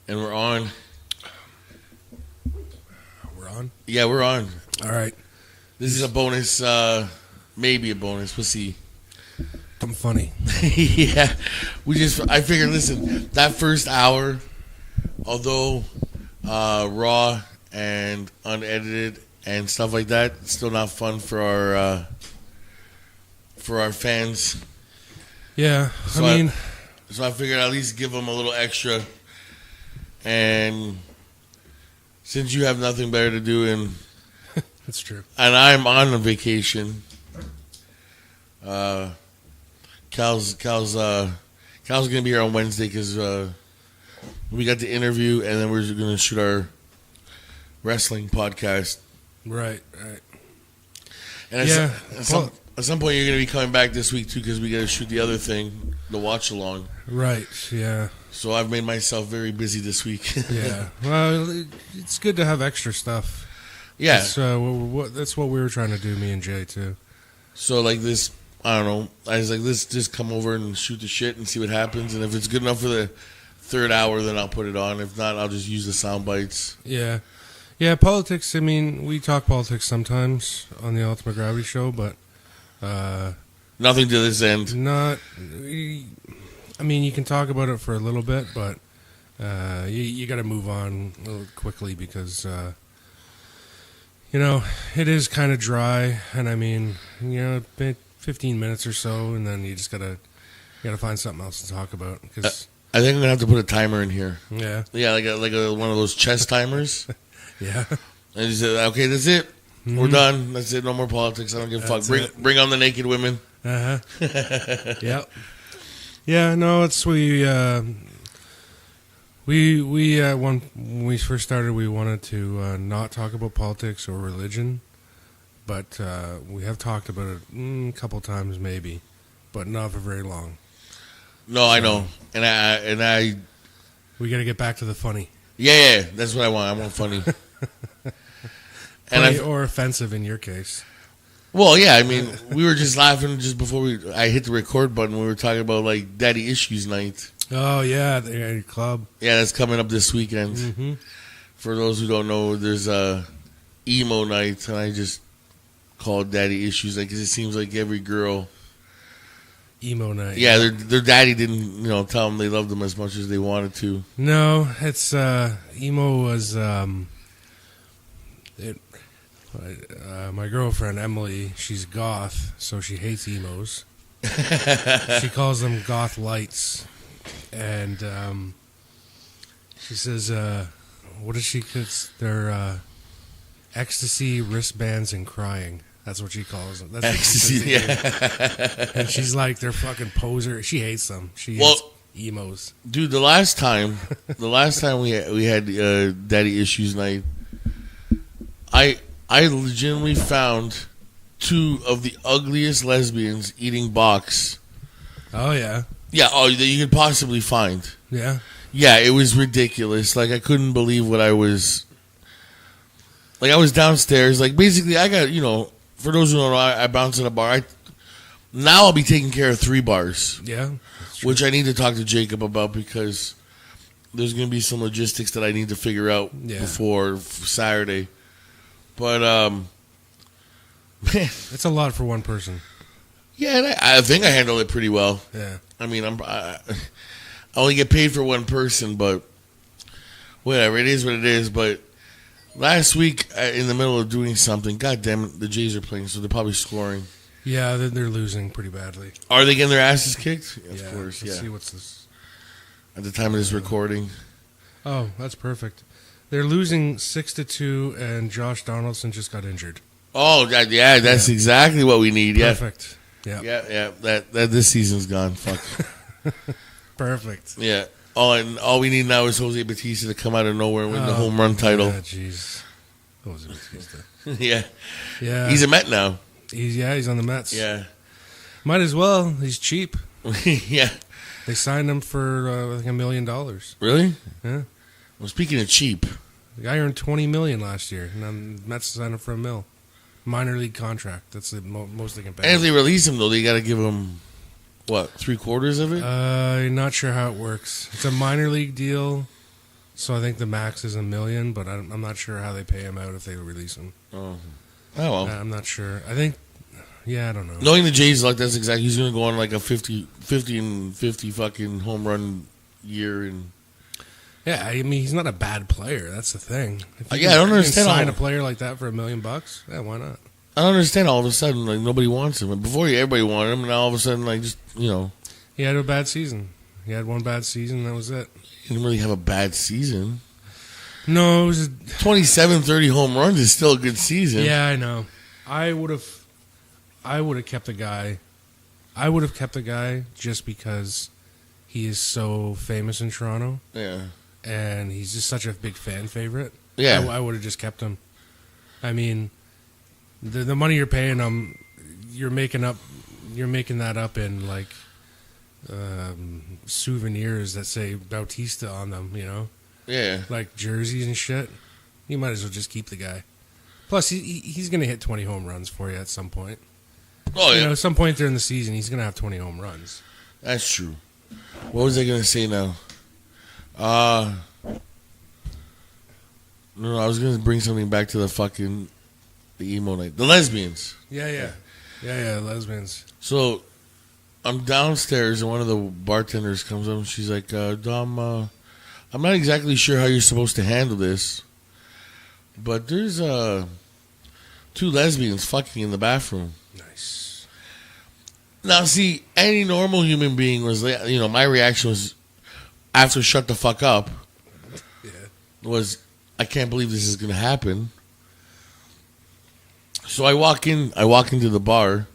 And we're on. We're on? Yeah, we're on. All right. This is a bonus, maybe a bonus. We'll see. I'm funny. Yeah. I figured, listen, that first hour, although raw and unedited and stuff like that, it's still not fun for our fans. Yeah, So I figured I'd at least give them a little extra. And since you have nothing better to do, and that's true, and I'm on a vacation, Cal's gonna be here on Wednesday because we got the interview, and then we're gonna shoot our wrestling podcast. Right. And at some point, you're gonna be coming back this week too because we got to shoot the other thing, the watch along. Right. Yeah. So I've made myself very busy this week. Yeah. Well, it's good to have extra stuff. Yeah. That's what we were trying to do, me and Jay too. So like this, I don't know. I was like, let's just come over and shoot the shit and see what happens. And if it's good enough for the third hour, then I'll put it on. If not, I'll just use the sound bites. Yeah. Yeah, politics, I mean, we talk politics sometimes on the Ultimate Gravity Show, but nothing to this end. I mean, you can talk about it for a little bit, but you got to move on a little quickly because, it is kind of dry. And I mean, 15 minutes or so, and then you just got to find something else to talk about. Cause, I think I'm going to have to put a timer in here. Yeah. Yeah, like one of those chess timers. Yeah. And you said, okay, that's it. Mm-hmm. We're done. That's it. No more politics. I don't give a fuck. Bring on the naked women. Uh-huh. Yep. Yeah, no, it's when we first started, we wanted to not talk about politics or religion, but we have talked about it a couple times maybe, but not for very long. No, so, I know, and I we got to get back to the funny. Yeah, that's what I want. I want funny. Funny or offensive in your case. Well, yeah, I mean, we were just laughing just before I hit the record button. We were talking about, like, Daddy Issues Night. Oh, yeah, the club. Yeah, that's coming up this weekend. Mm-hmm. For those who don't know, there's a emo night, and I just call it Daddy Issues Night because it seems like every girl... Emo night. Yeah, their daddy didn't, tell them they loved them as much as they wanted to. No, it's, emo was, my girlfriend, Emily, she's goth, so she hates emos. She calls them goth lights. And she says, what does she call they're ecstasy, wristbands, and crying. That's what she calls them. That's ecstasy, yeah. And she's like, they're fucking poser. She hates them. She hates emos. Dude, the last time we had Daddy Issues Night, I legitimately found two of the ugliest lesbians eating box. Oh, yeah. Yeah, that you could possibly find. Yeah? Yeah, it was ridiculous. Like, I couldn't believe what I was... Like, I was downstairs. Like, basically, I got, for those who don't know, I bounce at a bar. Now I'll be taking care of 3 bars. Yeah. Which I need to talk to Jacob about because there's going to be some logistics that I need to figure out before Saturday. But, man. It's a lot for one person. Yeah, and I think I handle it pretty well. Yeah. I mean, I only get paid for one person, but whatever. It is what it is. But last week, in the middle of doing something, God damn it, the Jays are playing, so they're probably scoring. Yeah, they're losing pretty badly. Are they getting their asses kicked? Yeah, of course, Let's see what's this. At the time of this recording. Oh, that's perfect. They're losing 6-2, and Josh Donaldson just got injured. Oh, that's exactly what we need. Perfect. Yeah. Yeah. That this season's gone. Fuck. Perfect. Yeah. All we need now is Jose Bautista to come out of nowhere and win the home run title. Yeah, jeez. Jose Bautista. Yeah. Yeah. He's a Met now. He's on the Mets. Yeah. Might as well. He's cheap. Yeah. They signed him for like $1 million. Really? Yeah. Well, speaking of cheap, the guy earned $20 million last year, and then Mets signed him for $1 million. Minor league contract. That's the most they can pay. And if they release him, though, they got to give him, what, 3/4 of it? Not sure how it works. It's a minor league deal. So I think the max is $1 million, but I'm not sure how they pay him out if they release him. Oh well. I'm not sure. I think, I don't know. Knowing the Jays, like that's exactly, he's going to go on like a 50 and 50 fucking home run year. And yeah, I mean, he's not a bad player. That's the thing. I don't understand. Sign a player like that for $1 million? Yeah, why not? I don't understand. All of a sudden, like nobody wants him. Before, everybody wanted him, and now all of a sudden, like just he had a bad season. He had one bad season. That was it. He didn't really have a bad season. No, it was 27, 30 home runs is still a good season. Yeah, I know. I would have kept the guy. I would have kept the guy just because he is so famous in Toronto. Yeah. And he's just such a big fan favorite. Yeah. I would have just kept him. I mean, the money you're paying him, you're making that up in like souvenirs that say Bautista on them, Yeah. like jerseys and shit. You might as well just keep the guy. Plus, he's going to hit 20 home runs for you at some point. Oh, yeah. At some point during the season, he's going to have 20 home runs. That's true. What was I going to say now? No, I was going to bring something back to the emo night. The lesbians. Yeah, lesbians. So, I'm downstairs, and one of the bartenders comes up, and she's like, Dom, I'm not exactly sure how you're supposed to handle this, but there's 2 lesbians fucking in the bathroom. Nice. Now, see, any normal human being was, my reaction was, after shut the fuck up, was, I can't believe this is going to happen. So I walk into the bar,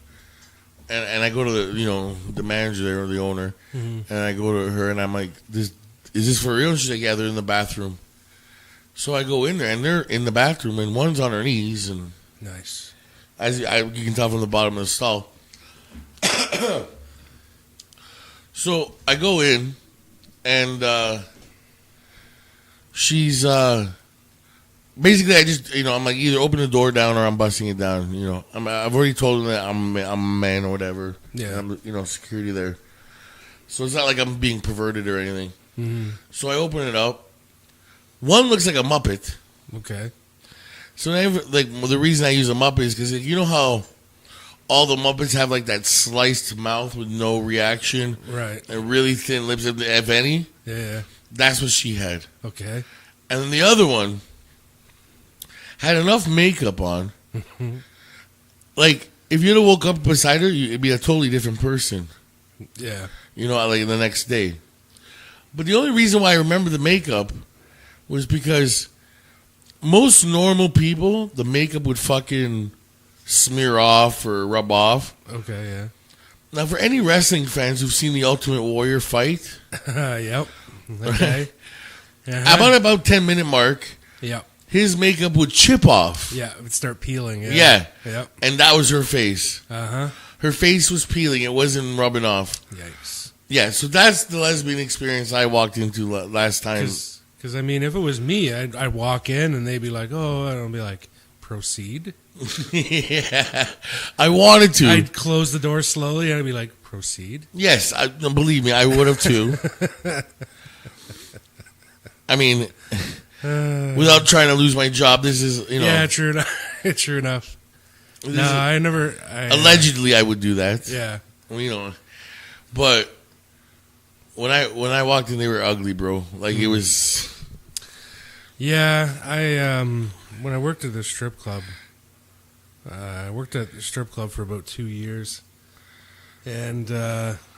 and I go to the manager there, or the owner, and I go to her, and I'm like, is this for real? And she's like, yeah, they're in the bathroom. So I go in there, and they're in the bathroom, and one's on her knees, and nice. As you can tell from the bottom of the stall. So I go in, and she's basically, I just I'm like, either open the door down or I'm busting it down. I've already told them that I'm a man or whatever. Yeah. I'm security there, so it's not like I'm being perverted or anything. Mm-hmm. So I open it up. One looks like a Muppet. Okay. So the reason I use a Muppet is because you know how all the Muppets have like that sliced mouth with no reaction, right? And really thin lips, if any. Yeah. That's what she had. Okay. And then the other one had enough makeup on. Like, if you'd have woke up beside her, it'd be a totally different person. Yeah. Like the next day. But the only reason why I remember the makeup was because most normal people, the makeup would fucking smear off or rub off. Okay, yeah. Now, for any wrestling fans who've seen the Ultimate Warrior fight. Yep. Okay. About 10-minute mark. Yep. His makeup would chip off. Yeah, it would start peeling. Yeah. Yep. And that was her face. Uh-huh. Her face was peeling. It wasn't rubbing off. Yikes. Yeah, so that's the lesbian experience I walked into last time. Because, I mean, if it was me, I'd walk in and they'd be like, oh, and I'd be like, proceed? Yeah. I wanted to. I'd close the door slowly and I'd be like, proceed? Yes, believe me, I would have too. I mean, without trying to lose my job, this is, Yeah, true enough. True enough. No, I never... allegedly, I would do that. Yeah. But when I walked in, they were ugly, bro. Like, it was... Yeah, when I worked at the strip club, I worked at the strip club for about 2 years. And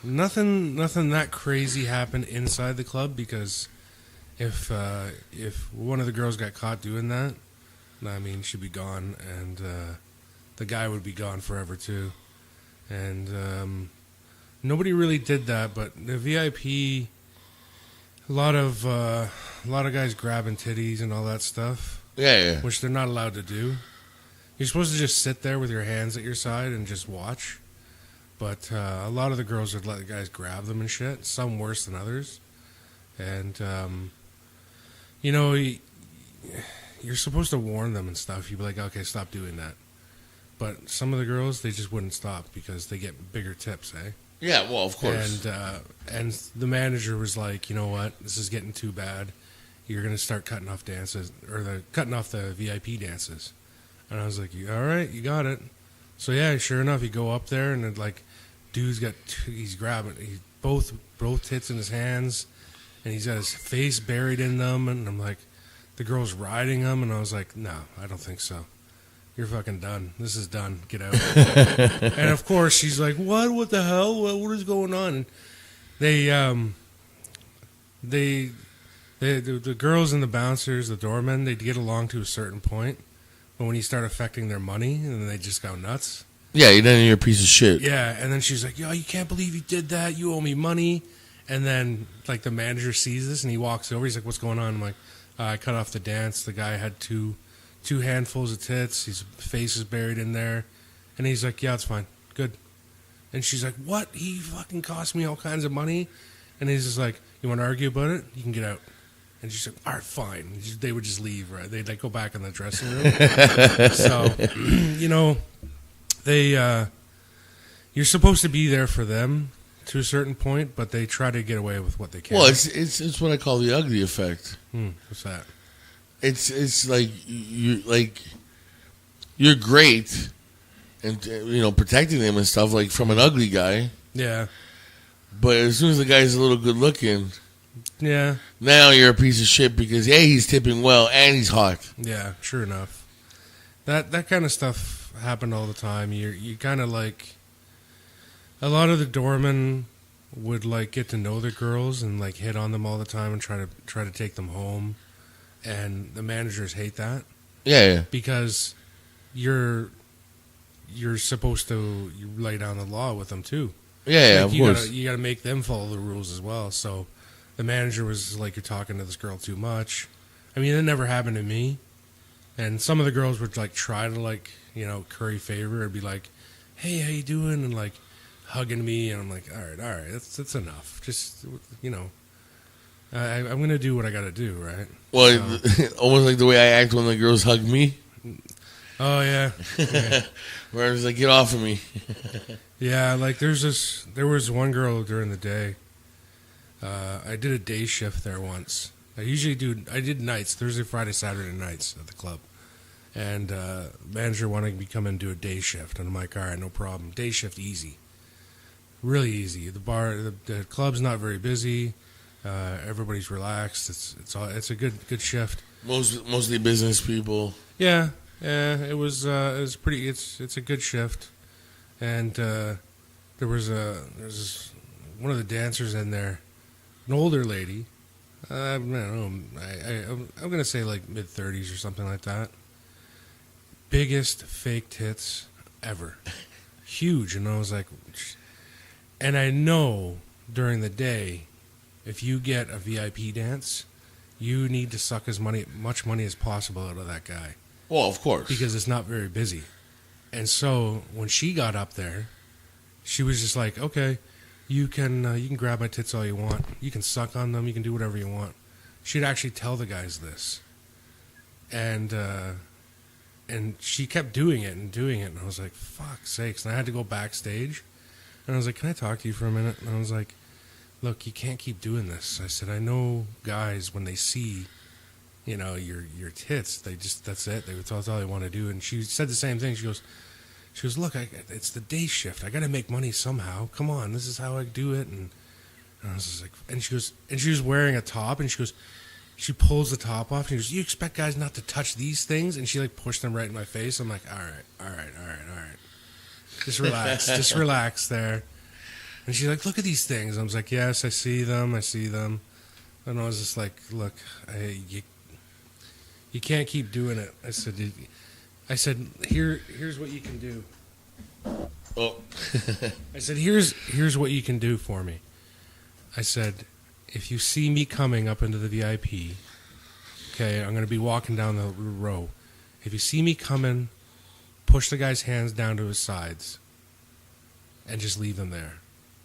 nothing that crazy happened inside the club because... If one of the girls got caught doing that, I mean, she'd be gone, and the guy would be gone forever too. And nobody really did that, but the VIP, a lot of guys grabbing titties and all that stuff. Yeah. Which they're not allowed to do. You're supposed to just sit there with your hands at your side and just watch. But a lot of the girls would let the guys grab them and shit. Some worse than others. And you're supposed to warn them and stuff. You'd be like, okay, stop doing that. But some of the girls, they just wouldn't stop because they get bigger tips, eh? Yeah, well, of course. And the manager was like, you know what? This is getting too bad. you're going to start cutting off dances, or cutting off the VIP dances. And I was like, all right, you got it. So yeah, sure enough, you go up there, and like, dude's got he's grabbing both tits in his hands, and he's got his face buried in them, and I'm like, the girl's riding him, and I was like, no, I don't think so. You're fucking done. This is done. Get out. And of course, she's like, what? What the hell? What is going on? And the girls and the bouncers, the doormen, they get along to a certain point. But when you start affecting their money, and then they just go nuts. Yeah, then you're a piece of shit. Yeah, and then she's like, yo, you can't believe you did that. You owe me money. And then, like, the manager sees this, and he walks over. He's like, what's going on? I'm like, I cut off the dance. The guy had two handfuls of tits. His face is buried in there. And he's like, yeah, it's fine. Good. And she's like, what? He fucking cost me all kinds of money? And he's just like, you want to argue about it? You can get out. And she's like, all right, fine. They would just leave, right? They'd like go back in the dressing room. So, you know, you're supposed to be there for them to a certain point, but they try to get away with what they can. Well, it's what I call the ugly effect. What's that? It's like you're great, and protecting them and stuff like from an ugly guy. Yeah. But as soon as the guy's a little good looking, yeah, now you're a piece of shit because he's tipping well and he's hot. Yeah, sure enough. That kind of stuff happened all the time. You kind of like, a lot of the doormen would like get to know the girls and like hit on them all the time and try to take them home, and the managers hate that. Yeah. Because you're supposed to lay down the law with them too. Yeah, like of course. You gotta make them follow the rules as well. So the manager was like, you're talking to this girl too much. I mean, it never happened to me. And some of the girls would like try to like, curry favor and be like, hey, how you doing? And like hugging me. And I'm like, all right, that's enough. Just, I'm going to do what I got to do, right? Well, almost like the way I act when the girls hug me. Oh, yeah. Where I was like, get off of me. Yeah, like there was one girl during the day. I did a day shift there once. I did nights, Thursday, Friday, Saturday nights at the club. And manager wanted me to come and do a day shift. And I'm like, all right, no problem. Day shift, easy. Really easy. The club's not very busy. Everybody's relaxed. It's a good shift. Mostly business people. Yeah, it was pretty. It's a good shift. And there's one of the dancers in there, an older lady. I don't know. I'm gonna say like mid-30s or something like that. Biggest fake tits ever, huge. And I was like, and I know during the day, if you get a VIP dance, you need to suck as much money as possible out of that guy. Well, of course, because it's not very busy. And so when she got up there, she was just like, okay, you can grab my tits all you want. You can suck on them. You can do whatever you want. She'd actually tell the guys this. And she kept doing it. And I was like, fuck sakes. And I had to go backstage. And I was like, can I talk to you for a minute? And I was like, look, you can't keep doing this. I said, I know guys, when they see, your tits, that's it. That's all they want to do. And she said the same thing. She goes, look, it's the day shift. I got to make money somehow. Come on, this is how I do it. And I was just like, and she was wearing a top, and she pulls the top off, and she goes, you expect guys not to touch these things? And she like pushed them right in my face. I'm like, all right. Just relax there. And she's like, look at these things. I was like, yes, I see them. And I was just like, look, you can't keep doing it. I said, here's what you can do. Oh. I said, here's what you can do for me. I said, if you see me coming up into the VIP, okay, I'm going to be walking down the row. If you see me coming, push the guy's hands down to his sides and just leave them there.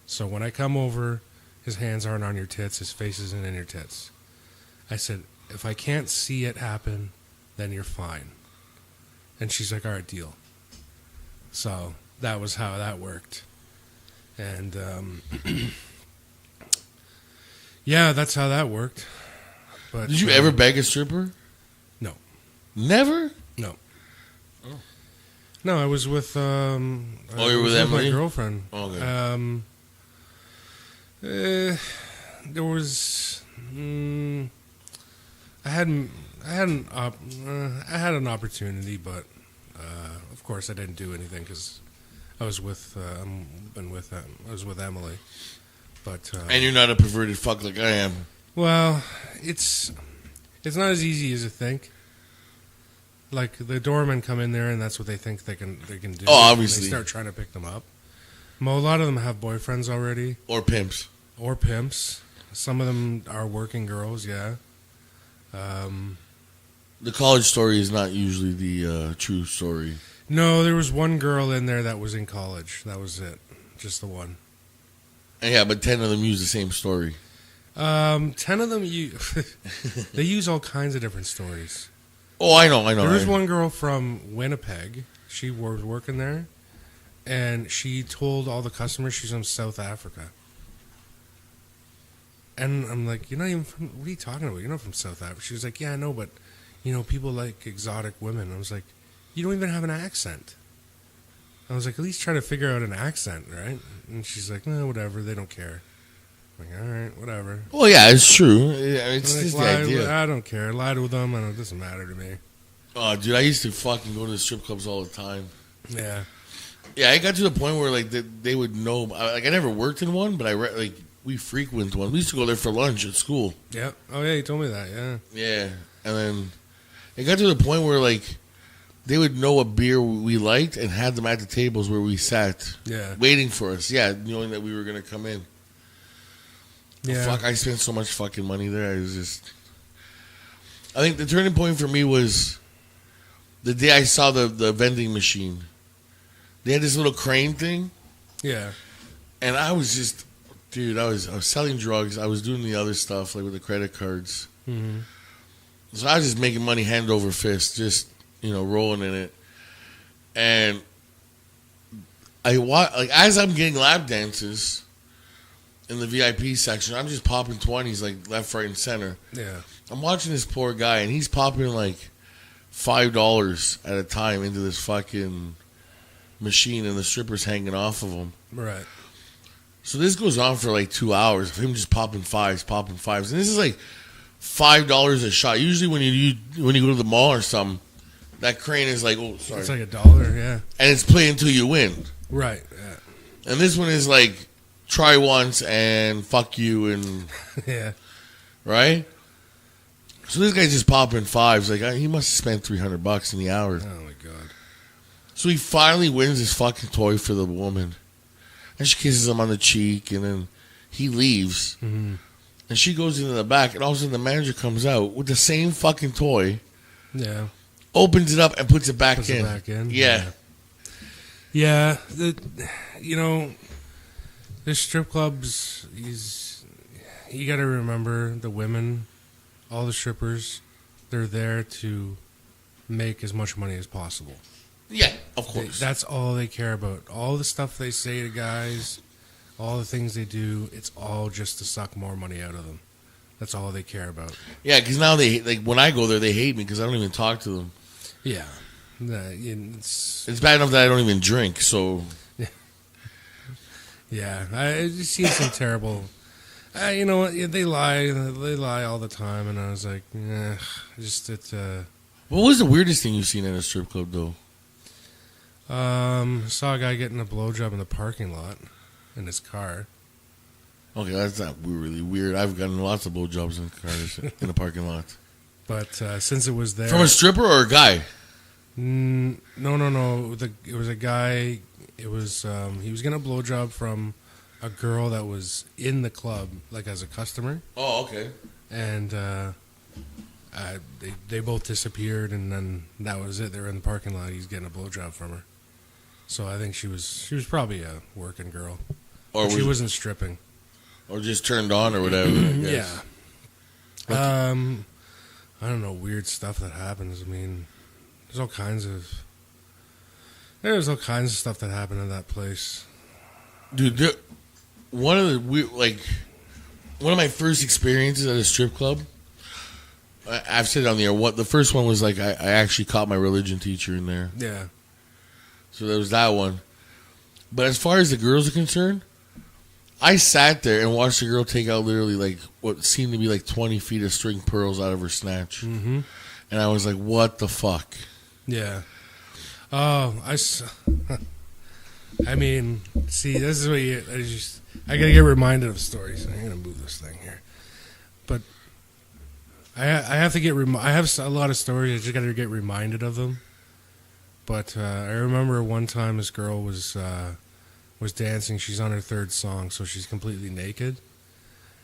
So when I come over, his hands aren't on your tits, his face isn't in your tits. I said, if I can't see it happen, then you're fine. And she's like, all right, deal. So that was how that worked. And yeah, that's how that worked. But did you ever beg a stripper? No. Never? No. No, I was with. You were with Emily? My girlfriend. Okay. There was. I had an opportunity, but of course I didn't do anything because I was with. I was with Emily, but. And you're not a perverted fuck like I am. Well, it's not as easy as you think. Like the doormen come in there, and that's what they think they can do. Oh, obviously. They start trying to pick them up. Well, a lot of them have boyfriends already, Or pimps. Some of them are working girls. Yeah. The college story is not usually the true story. No, there was one girl in there that was in college. That was it, just the one. Yeah, but 10 of them use the same story. 10 of them they use all kinds of different stories. Oh, I know. There was one girl from Winnipeg. She was working there, and she told all the customers she's from South Africa. And I'm like, you're not even from, what are you talking about? You're not from South Africa. She was like, yeah, I know, but, people like exotic women. I was like, you don't even have an accent. I was like, at least try to figure out an accent, right? And she's like, no, whatever, they don't care. I'm like, all right, whatever. Well, yeah, it's true. It's like, just the idea. I don't care. Lie to them, and it doesn't matter to me. Oh, dude, I used to fucking go to the strip clubs all the time. Yeah. Yeah, I got to the point where, like, they would know. Like, I never worked in one, but we frequent one. We used to go there for lunch at school. Yep. Oh, yeah, you told me that, yeah. Yeah. And then it got to the point where, like, they would know what beer we liked and had them at the tables where we sat. Yeah. Waiting for us. Yeah, knowing that we were going to come in. Yeah. Oh, fuck, I spent so much fucking money there. I think the turning point for me was the day I saw the vending machine. They had this little crane thing. Yeah. And I was just, dude, I was selling drugs. I was doing the other stuff, like with the credit cards. Mm-hmm. So I was just making money hand over fist, just, rolling in it. And as I'm getting lap dances in the VIP section, I'm just popping 20s, like left, right, and center. Yeah. I'm watching this poor guy, and he's popping like $5 at a time into this fucking machine, and the stripper's hanging off of him. Right. So this goes on for like 2 hours of him just popping fives. And this is like $5 a shot. Usually when you go to the mall or something, that crane is like, oh, sorry. It's like $1, yeah. And it's play until you win. Right, yeah. And this one is like, try once and fuck you and... Yeah. Right? So this guy's just popping fives. Like, he must have spent $300 in the hour. Oh, my God. So he finally wins his fucking toy for the woman. And she kisses him on the cheek, and then he leaves. Mm-hmm. And she goes into the back, and all of a sudden the manager comes out with the same fucking toy. Yeah. Opens it up and puts it back in. Yeah. Yeah. The strip clubs, you got to remember the women, all the strippers, they're there to make as much money as possible. Yeah, of course. That's all they care about. All the stuff they say to guys, all the things they do, it's all just to suck more money out of them. That's all they care about. Yeah, because now when I go there, they hate me because I don't even talk to them. Yeah. It's bad enough that I don't even drink, so... Yeah, I just seen some terrible... you know what? They lie. They lie all the time, and I was like, What was the weirdest thing you've seen at a strip club, though? Saw a guy getting a blowjob in the parking lot in his car. Okay, that's not really weird. I've gotten lots of blowjobs in cars in the parking lot. But since it was there... From a stripper or a guy? No. It was a guy... It was he was getting a blowjob from a girl that was in the club, like as a customer. Oh, okay. And they both disappeared, and then that was it. They were in the parking lot. He's getting a blowjob from her. So I think she was probably a working girl, or she wasn't stripping, or just turned on or whatever. I guess. Yeah. I don't know, weird stuff that happens. I mean, there's all kinds of stuff that happened in that place. Dude, one of my first experiences at a strip club I've said it on the air. What the first one was like, I actually caught my religion teacher in there. Yeah. So there was that one. But as far as the girls are concerned, I sat there and watched the girl take out literally like what seemed to be like 20 feet of string pearls out of her snatch. Mm-hmm. And I was like, what the fuck? Yeah. Oh, I mean, see, this is what I gotta get reminded of stories. I'm gonna move this thing here, but I have to get. I have a lot of stories. I just gotta get reminded of them. But I remember one time this girl was dancing. She's on her third song, so she's completely naked,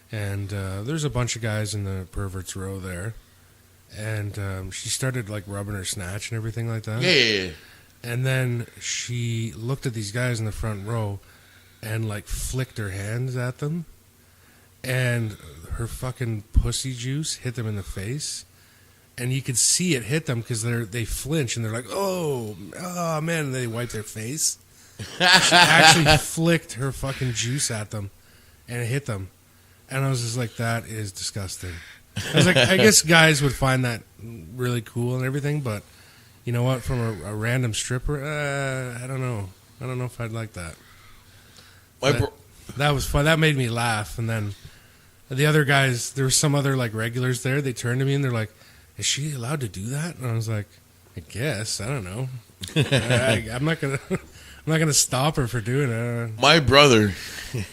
and there's a bunch of guys in the perverts row there, and she started like rubbing her snatch and everything like that. Yeah. And then she looked at these guys in the front row and, like, flicked her hands at them. And her fucking pussy juice hit them in the face. And you could see it hit them because they flinch and they're like, oh, man. And they wipe their face. She actually flicked her fucking juice at them and it hit them. And I was just like, that is disgusting. I was like, I guess guys would find that really cool and everything, but... You know what? From a random stripper, I don't know. I don't know if I'd like that. That was fun. That made me laugh. And then the other guys, there were some other like regulars there. They turned to me and they're like, "Is she allowed to do that?" And I was like, "I guess. I don't know. I'm not gonna stop her for doing it." My brother. I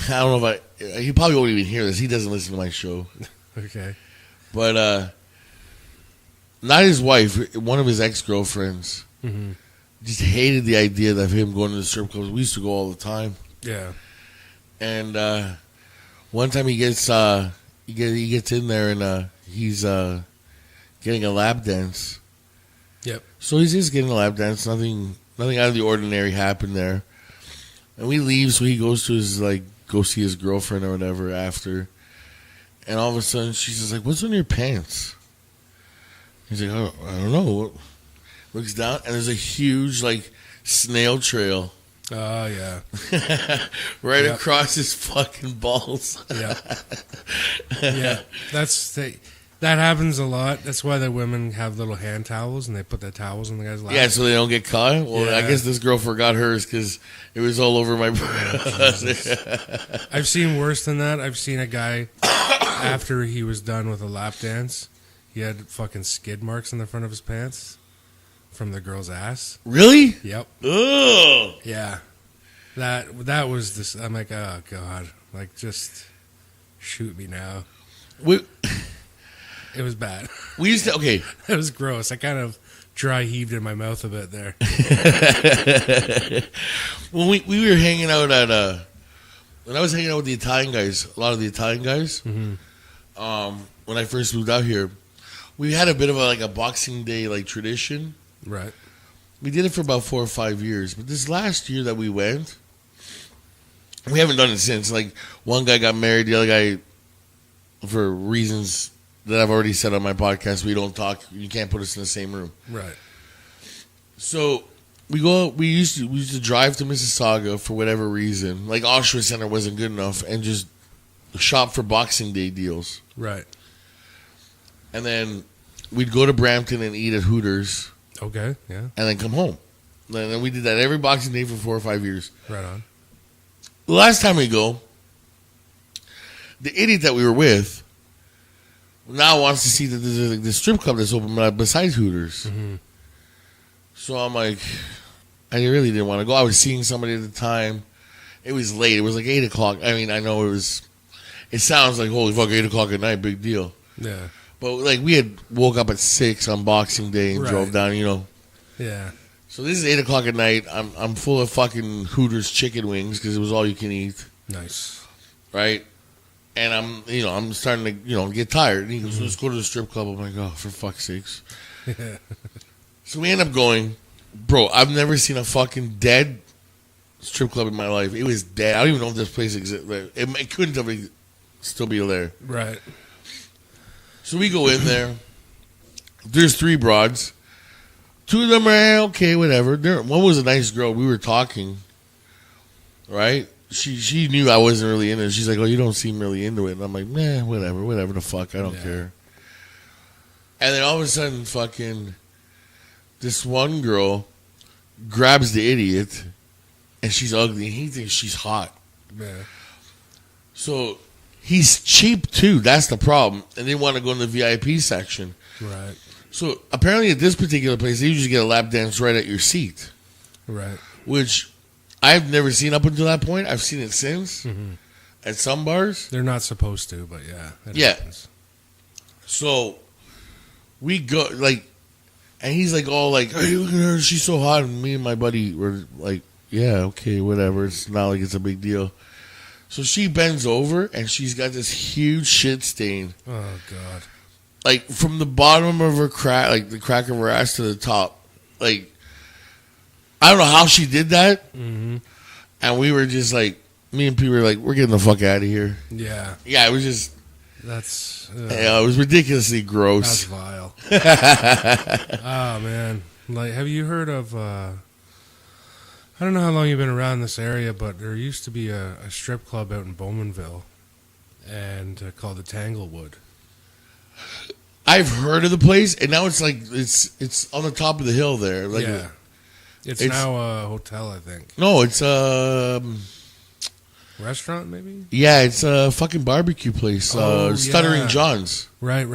don't know if he probably won't even hear this. He doesn't listen to my show. Okay. But not his wife, one of his ex-girlfriends, just hated the idea of him going to the strip clubs. We used to go all the time. Yeah. And one time he gets in there and he's getting a lap dance. Yep. So he's just getting a lap dance. Nothing out of the ordinary happened there. And we leave, so he goes to his go see his girlfriend or whatever after. And all of a sudden she's just like, "What's on your pants?" He's like, "Oh, I don't know." Looks down, and there's a huge, snail trail. Oh, yeah. Right across his fucking balls. Yeah. Yeah. That happens a lot. That's why the women have little hand towels, and they put the towels on the guy's lap. Yeah, so they don't get caught? Well, yeah. I guess this girl forgot hers because it was all over my brother. I've seen worse than that. I've seen a guy, after he was done with a lap dance, he had fucking skid marks on the front of his pants from the girl's ass. Really? Yep. Ugh. Yeah. That was this. I'm like, oh, God. Just shoot me now. It was bad. We used to, okay. It was gross. I kind of dry heaved in my mouth a bit there. When we were hanging out at, when I was hanging out with the Italian guys, a lot of the Italian guys, when I first moved out here, we had a bit of a Boxing Day tradition. Right. We did it for about 4 or 5 years, but this last year that we went, we haven't done it since. One guy got married, the other guy, for reasons that I've already said on my podcast, we don't talk. You can't put us in the same room. Right. So we used to drive to Mississauga for whatever reason. Oshawa Center wasn't good enough, and just shop for Boxing Day deals. Right. And then we'd go to Brampton and eat at Hooters. Okay, yeah. And then come home. And then we did that every Boxing Day for 4 or 5 years. Right on. The last time we go, the idiot that we were with now wants to see that there's this strip club that's open besides Hooters. Mm-hmm. So I'm like, I really didn't want to go. I was seeing somebody at the time. It was late. It was 8 o'clock. I mean, I know it sounds like, holy fuck, 8 o'clock at night, big deal. Yeah. But we had woke up at 6 on Boxing Day and drove down, Yeah. So this is 8 o'clock at night. I'm full of fucking Hooters chicken wings because it was all you can eat. Nice. Right? And I'm starting to, get tired. And he goes, let's go to the strip club. I'm like, oh, for fuck's sakes. So we end up going. Bro, I've never seen a fucking dead strip club in my life. It was dead. I don't even know if this place exists. It couldn't still be there. Right. So we go in there. There's 3 broads. 2 of them are okay, whatever. One was a nice girl. We were talking, right? she knew I wasn't really into it. She's like, "Oh, you don't seem really into it." And I'm like, "Nah, whatever the fuck. I don't care." And then all of a sudden, fucking, this one girl grabs the idiot, and she's ugly, and he thinks she's hot. Yeah. So he's cheap too. That's the problem. And they want to go in the VIP section. Right. So apparently, at this particular place, they usually get a lap dance right at your seat. Right. Which I've never seen up until that point. I've seen it since at some bars. They're not supposed to, but yeah. Yeah. Happens. So we go, like, and he's like, all like, "Hey, look at her. She's so hot." And me and my buddy were like, "Yeah, okay, whatever. It's not like it's a big deal." So she bends over, and she's got this huge shit stain. Oh, God. Like, from the bottom of her crack, like the crack of her ass to the top. Like, I don't know how she did that. Mm-hmm. And we were just like, me and Pete were like, we're getting the fuck out of here. Yeah. Yeah, it was just. That's. Yeah, it was ridiculously gross. That's vile. Oh, man. Like, have you heard of. I don't know how long you've been around this area, but there used to be a strip club out in Bowmanville and called the Tanglewood. I've heard of the place, and now it's like, it's on the top of the hill there. Like, yeah. It's now a hotel, I think. No, it's Restaurant, maybe? Yeah, it's a fucking barbecue place. Stuttering yeah. John's. Right.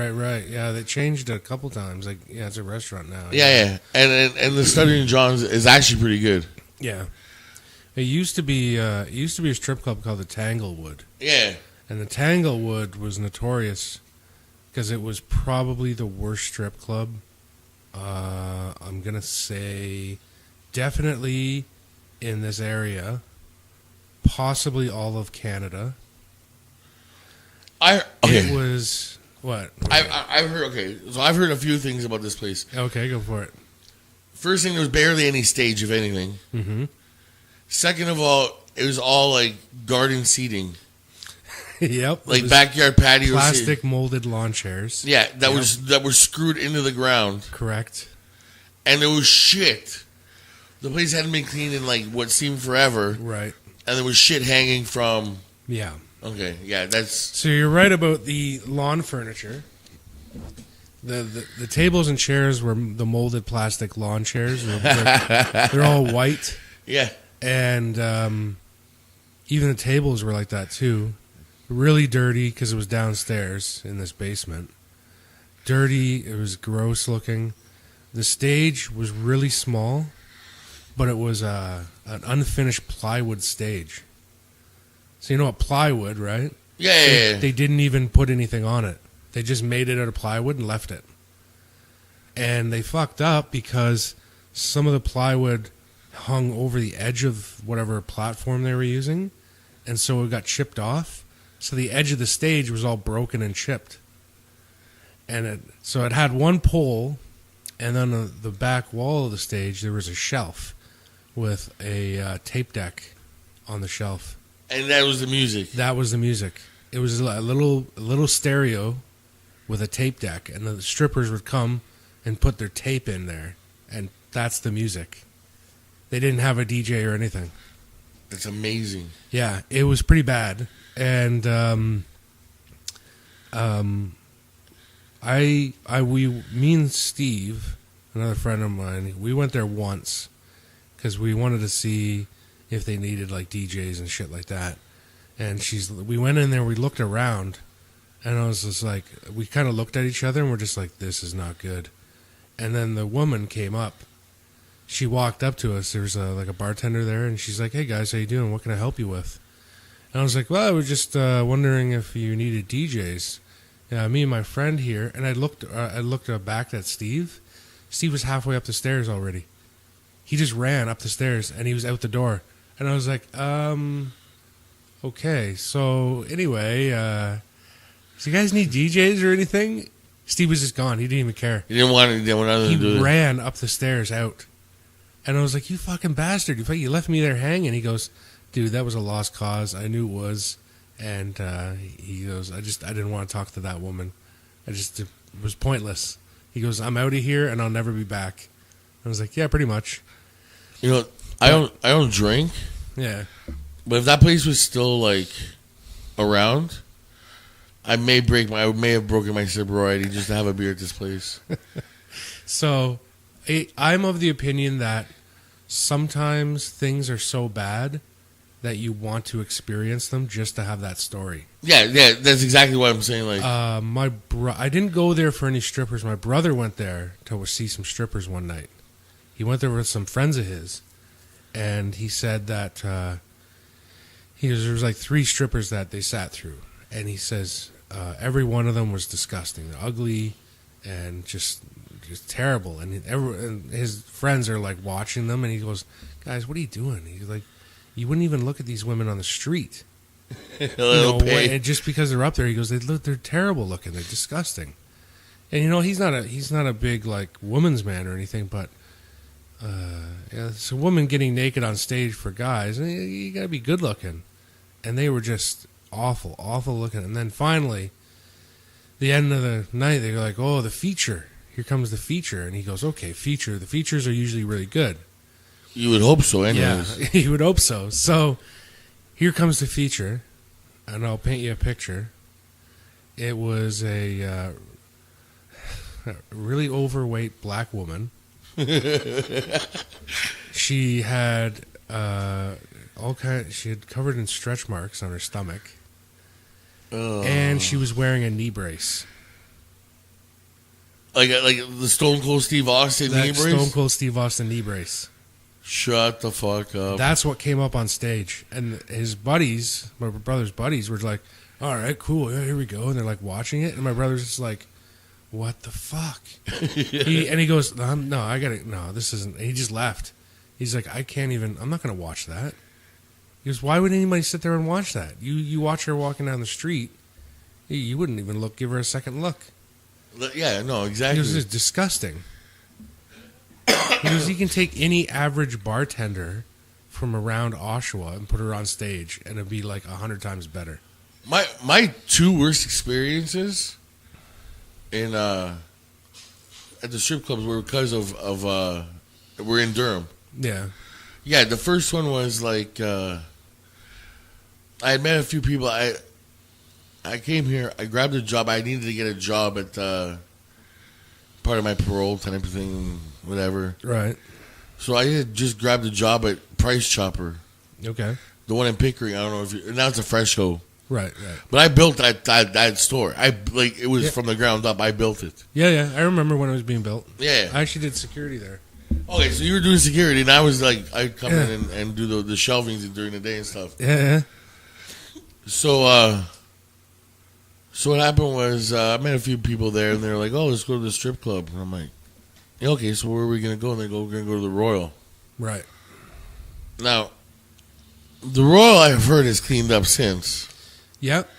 Yeah, they changed it a couple times. Like, yeah, it's a restaurant now. Yeah. And the Stuttering John's is actually pretty good. Yeah. It used to be a strip club called the Tanglewood. Yeah. And the Tanglewood was notorious because it was probably the worst strip club. I'm going to say definitely in this area, possibly all of Canada. It was what? I've heard. Okay, so I've heard a few things about this place. Okay, go for it. First thing, there was barely any stage, if anything. Mm-hmm. Second of all, it was all like garden seating. Yep, like backyard patio, plastic molded lawn chairs. Yeah, that were screwed into the ground. Correct. And there was shit. The place hadn't been cleaned in like what seemed forever. Right. And there was shit hanging from. Yeah. Okay. Yeah, that's. So you're right about the lawn furniture. The tables and chairs were the molded plastic lawn chairs. They're all white. Yeah. And even the tables were like that too. Really dirty because it was downstairs in this basement. Dirty. It was gross looking. The stage was really small, but it was an unfinished plywood stage. So you know what plywood, right? Yeah. They didn't even put anything on it. They just made it out of plywood and left it. And they fucked up because some of the plywood hung over the edge of whatever platform they were using, and so it got chipped off. So the edge of the stage was all broken and chipped. And so it had one pole, and then on the back wall of the stage there was a shelf with a tape deck on the shelf. And that was the music. That was the music. It was a little stereo with a tape deck, and the strippers would come and put their tape in there, and that's the music. They didn't have a DJ or anything. That's amazing. Yeah, it was pretty bad. And me and Steve, another friend of mine, we went there once because we wanted to see if they needed like DJs and shit like that. And we went in there, we looked around, and I was just like, we kind of looked at each other and we're just like, this is not good. And then the woman came up. She walked up to us. There was a bartender there, and she's like, "Hey guys, how you doing? What can I help you with?" And I was like, "Well, I was just wondering if you needed DJs." Me and my friend here, and I looked back at Steve. Steve was halfway up the stairs already. He just ran up the stairs, and he was out the door. And I was like, okay. So anyway, do you guys need DJs or anything? Steve was just gone. He didn't even care. He didn't want anything to do. He ran up the stairs out. And I was like, "You fucking bastard. You left me there hanging." He goes, "Dude, that was a lost cause. I knew it was." And he goes, I didn't want to talk to that woman. It was pointless. He goes, "I'm out of here and I'll never be back." I was like, "Yeah, pretty much." You know, I don't drink. Yeah. But if that place was still like around, I may have broken my sobriety just to have a beer at this place. So, I'm of the opinion that sometimes things are so bad that you want to experience them just to have that story. Yeah, that's exactly what I'm saying. Like, I didn't go there for any strippers. My brother went there to see some strippers one night. He went there with some friends of his, and he said that there was like 3 strippers that they sat through, and he says every one of them was disgusting, ugly, and just terrible. And his friends are like watching them, and he goes, "Guys, what are you doing?" He's like, "You wouldn't even look at these women on the street." Just because they're up there, he goes, they're terrible looking, they're disgusting. And he's not a big like woman's man or anything, but it's a woman getting naked on stage for guys. You gotta be good looking, and they were just awful looking. And then finally, the end of the night, they're like, "Oh, the feature! Here comes the feature!" And he goes, "Okay, feature. The features are usually really good." You would hope so, anyways. Yeah, you would hope so. So. Here comes the feature, and I'll paint you a picture. It was a really overweight black woman. She had she had covered in stretch marks on her stomach, and she was wearing a knee brace. Like the Stone Cold Steve Austin knee brace? Stone Cold Steve Austin knee brace. Shut the fuck up. That's what came up on stage. And his buddies, my brother's buddies, were like, "All right, cool, yeah, here we go." And they're like watching it. And my brother's just like, "What the fuck?" He goes, "No, this isn't." And he just left. He's like, I'm not going to watch that. He goes, "Why would anybody sit there and watch that? You watch her walking down the street, you wouldn't even give her a second look." Yeah, no, exactly. He goes, "It's disgusting." He goes, "You can take any average bartender from around Oshawa and put her on stage, and it'd be like 100 times better." My 2 worst experiences in at the strip clubs were because of we're in Durham. Yeah. The first one was like I had met a few people. I came here. I grabbed a job. I needed to get a job at part of my parole type of thing, whatever. Right. So I had just grabbed a job at Price Chopper. Okay. The one in Pickering. I don't know if now it's a Fresco. Right. But I built that store. It was from the ground up. I built it. Yeah. I remember when it was being built. Yeah. I actually did security there. Okay, so you were doing security, and I was like, I'd come in and do the shelvings during the day and stuff. Yeah. So what happened was I met a few people there, and they were like, "Oh, let's go to the strip club." And I'm like, yeah, "Okay, so where are we going to go?" And they go, "We're going to go to the Royal." Right. Now, the Royal, I've heard, has cleaned up since. Yep.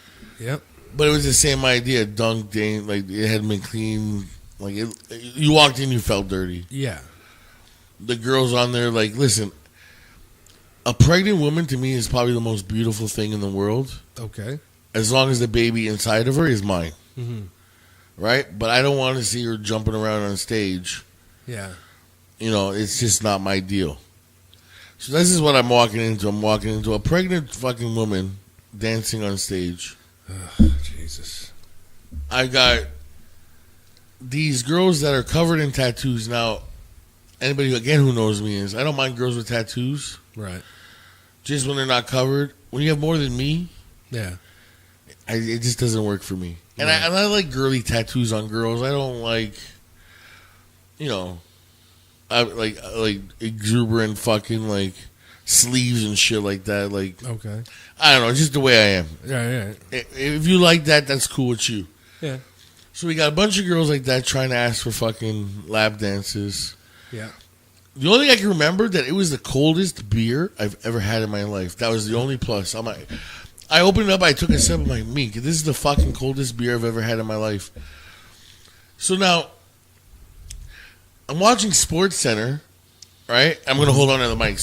But it was the same idea. Dunked in, like it hadn't been clean. Like you walked in, you felt dirty. Yeah. The girls on there, like, listen, a pregnant woman to me is probably the most beautiful thing in the world. Okay. As long as the baby inside of her is mine. Mm-hmm. Right? But I don't want to see her jumping around on stage. Yeah. It's just not my deal. So this is what I'm walking into. I'm walking into a pregnant fucking woman dancing on stage. Jesus. I got these girls that are covered in tattoos. Now, anybody, again, who knows me is, I don't mind girls with tattoos. Right. Just when they're not covered. When you have more than me, yeah, it just doesn't work for me. And right. I like girly tattoos on girls. I don't like, I like exuberant fucking like sleeves and shit like that. Like, okay, I don't know, just the way I am. Yeah. If you like that, that's cool with you. Yeah. So we got a bunch of girls like that trying to ask for fucking lap dances. Yeah. The only thing I can remember that it was the coldest beer I've ever had in my life. That was the only plus. I'm like, I opened it up, I took a sip, I'm like, this is the fucking coldest beer I've ever had in my life. So now, I'm watching Sports Center, right? I'm gonna hold on to the mic.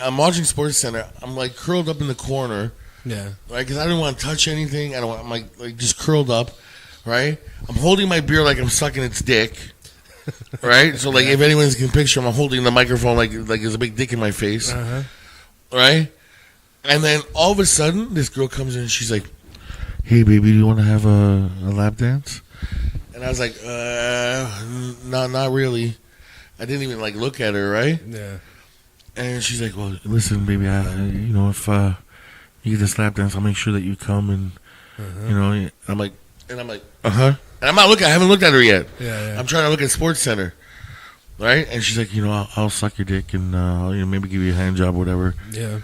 I'm watching Sports Center. I'm like curled up in the corner, yeah, right? Because I didn't want to touch anything. I'm like just curled up, right? I'm holding my beer like I'm sucking its dick. Right, so like if anyone can picture, I'm holding the microphone like there's a big dick in my face. Uh-huh. right? And then all of a sudden, this girl comes in and she's like, "Hey, baby, do you want to have a lap dance?" And I was like, not really. I didn't even like look at her, right? Yeah. And she's like, "Well, listen, baby, if you get this lap dance, I'll make sure that you come." And I'm like, uh-huh. And I'm not looking. I haven't looked at her yet. Yeah. I'm trying to look at Sports Center, right? And she's like, I'll suck your dick and maybe give you a hand job, whatever. Yeah.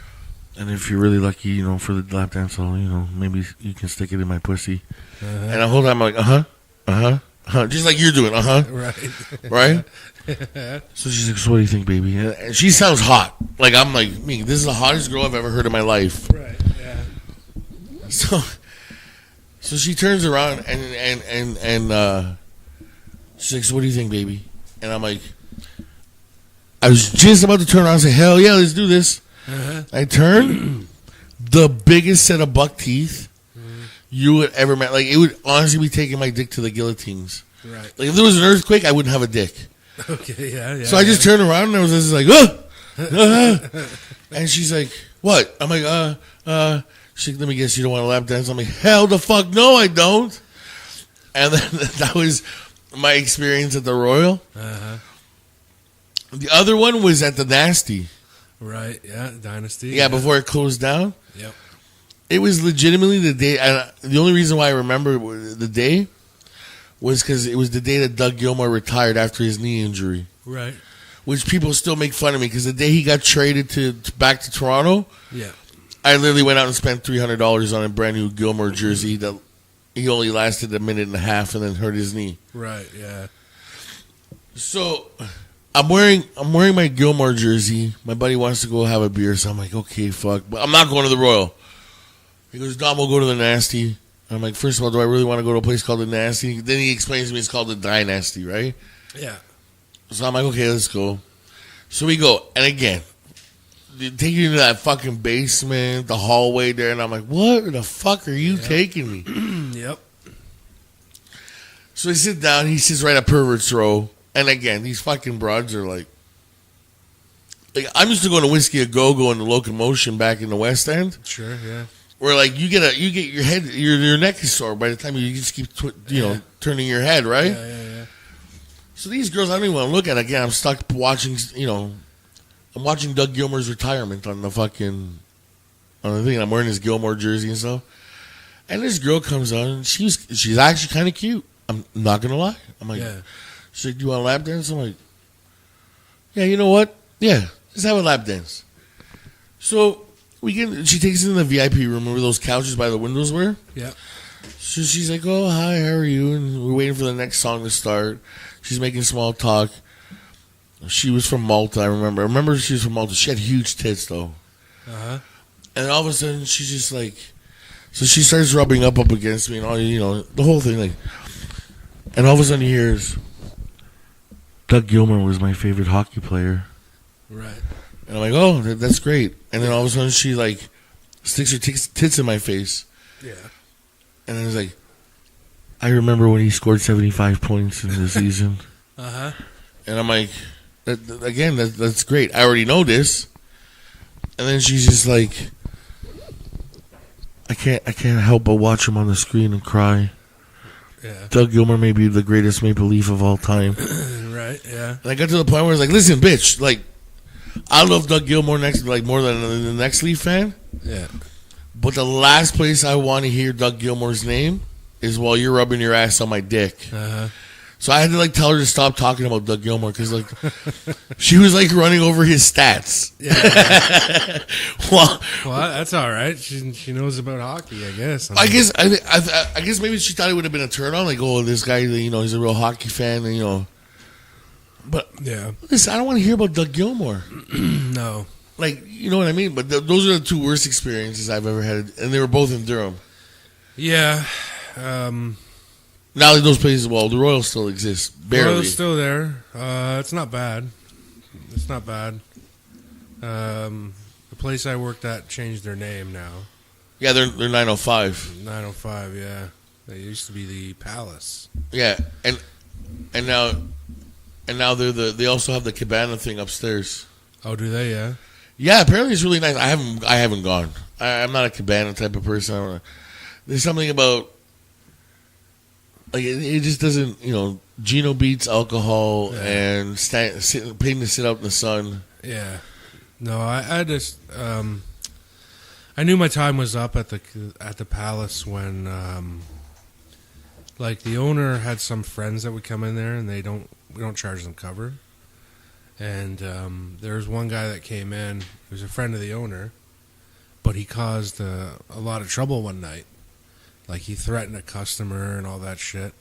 And if you're really lucky, for the lap dance, I'll maybe you can stick it in my pussy. And the whole time I'm like, just like you're doing, right? So she's like, "So what do you think, baby?" And she sounds hot. Like I'm like, this is the hottest girl I've ever heard in my life. Right. Yeah. So she turns around and she's like, "So what do you think, baby?" And I'm like, I was just about to turn around and say, "Hell yeah, let's do this." I turn, the biggest set of buck teeth you would ever met. Like it would honestly be taking my dick to the guillotines. Right. Like if there was an earthquake, I wouldn't have a dick. Okay. Yeah. So I just turned around and I was just like, and she's like, "What?" I'm like, she's like, "Let me guess, you don't want a lap dance?" I'm like, "Hell the fuck no, I don't." And then that was my experience at the Royal. The other one was at the Nasty. Right, yeah, Dynasty. Yeah, before it closed down. Yep. It was legitimately the day. The only reason why I remember the day was because it was the day that Doug Gilmour retired after his knee injury. Right. Which people still make fun of me because the day he got traded back to Toronto, I literally went out and spent $300 on a brand new Gilmour jersey that he only lasted a minute and a half and then hurt his knee. Right. Yeah. So I'm wearing my Gilmour jersey. My buddy wants to go have a beer, so I'm like, okay, fuck. But I'm not going to the Royal. He goes, "Dom, we'll go to the Nasty." I'm like, first of all, do I really want to go to a place called the Nasty? Then he explains to me it's called the Dynasty, right? Yeah. So I'm like, okay, let's go. So we go. And again, they take you into that fucking basement, the hallway there, and I'm like, what the fuck are you taking me? Yep. So I sit down. He sits right at Pervert's Row. And again, these fucking broads are like I'm used to going to Whiskey A Go-Go and the Locomotion back in the West End. Sure, yeah. Where like you get your head, your neck is sore by the time you just keep turning your head, right? Yeah. So these girls, I don't even want to look at. Again, I'm stuck watching. I'm watching Doug Gilmour's retirement on the thing. I'm wearing his Gilmour jersey and stuff. And this girl comes on. And she's actually kind of cute. I'm not gonna lie. I'm like, she's like, "Do you want a lap dance?" I'm like, "Yeah, you know what? Yeah, let's have a lap dance." So she takes us in the VIP room where those couches by the windows were. Yeah. So she's like, "Oh, hi, how are you?" And we're waiting for the next song to start. She's making small talk. She was from Malta, I remember. I remember she was from Malta. She had huge tits, though. And all of a sudden, she's just like... So she starts rubbing up against me and all, the whole thing. Like, and all of a sudden, he hears... Doug Gilmour was my favorite hockey player. Right. And I'm like, oh, that's great. And then all of a sudden, she, like, sticks her tits in my face. Yeah. And I was like, I remember when he scored 75 points in the season. And I'm like, that's great. I already know this. And then she's just like, I can't help but watch him on the screen and cry. Yeah. Doug Gilmour may be the greatest Maple Leaf of all time. Right, yeah. And I got to the point where I was like, listen, bitch, like, I love Doug Gilmour more than the next Leaf fan. Yeah. But the last place I want to hear Doug Gilmour's name is while you're rubbing your ass on my dick. So I had to tell her to stop talking about Doug Gilmour because she was running over his stats. Yeah. well, that's all right. She knows about hockey, I guess. I guess maybe she thought it would have been a turn on. Like, oh, this guy, he's a real hockey fan, and But yeah, listen, I don't want to hear about Doug Gilmour. No. You know what I mean? But those are the two worst experiences I've ever had, and they were both in Durham. Yeah. Now that those places, the Royal still exists, barely. The Royal's still there. It's not bad. The place I worked at changed their name now. Yeah, they're 905. 905, yeah. They used to be the Palace. Yeah, and now they also have the Cabana thing upstairs. Oh, do they? Yeah. Yeah, apparently it's really nice. I haven't gone. I'm not a cabana type of person. I don't know. There's something about like it just doesn't. Gino beats alcohol and paying to sit out in the sun. Yeah. No, I just I knew my time was up at the Palace when like the owner had some friends that would come in there and we don't charge them cover. And there was one guy that came in who was a friend of the owner, but he caused a lot of trouble one night. Like he threatened a customer and all that shit.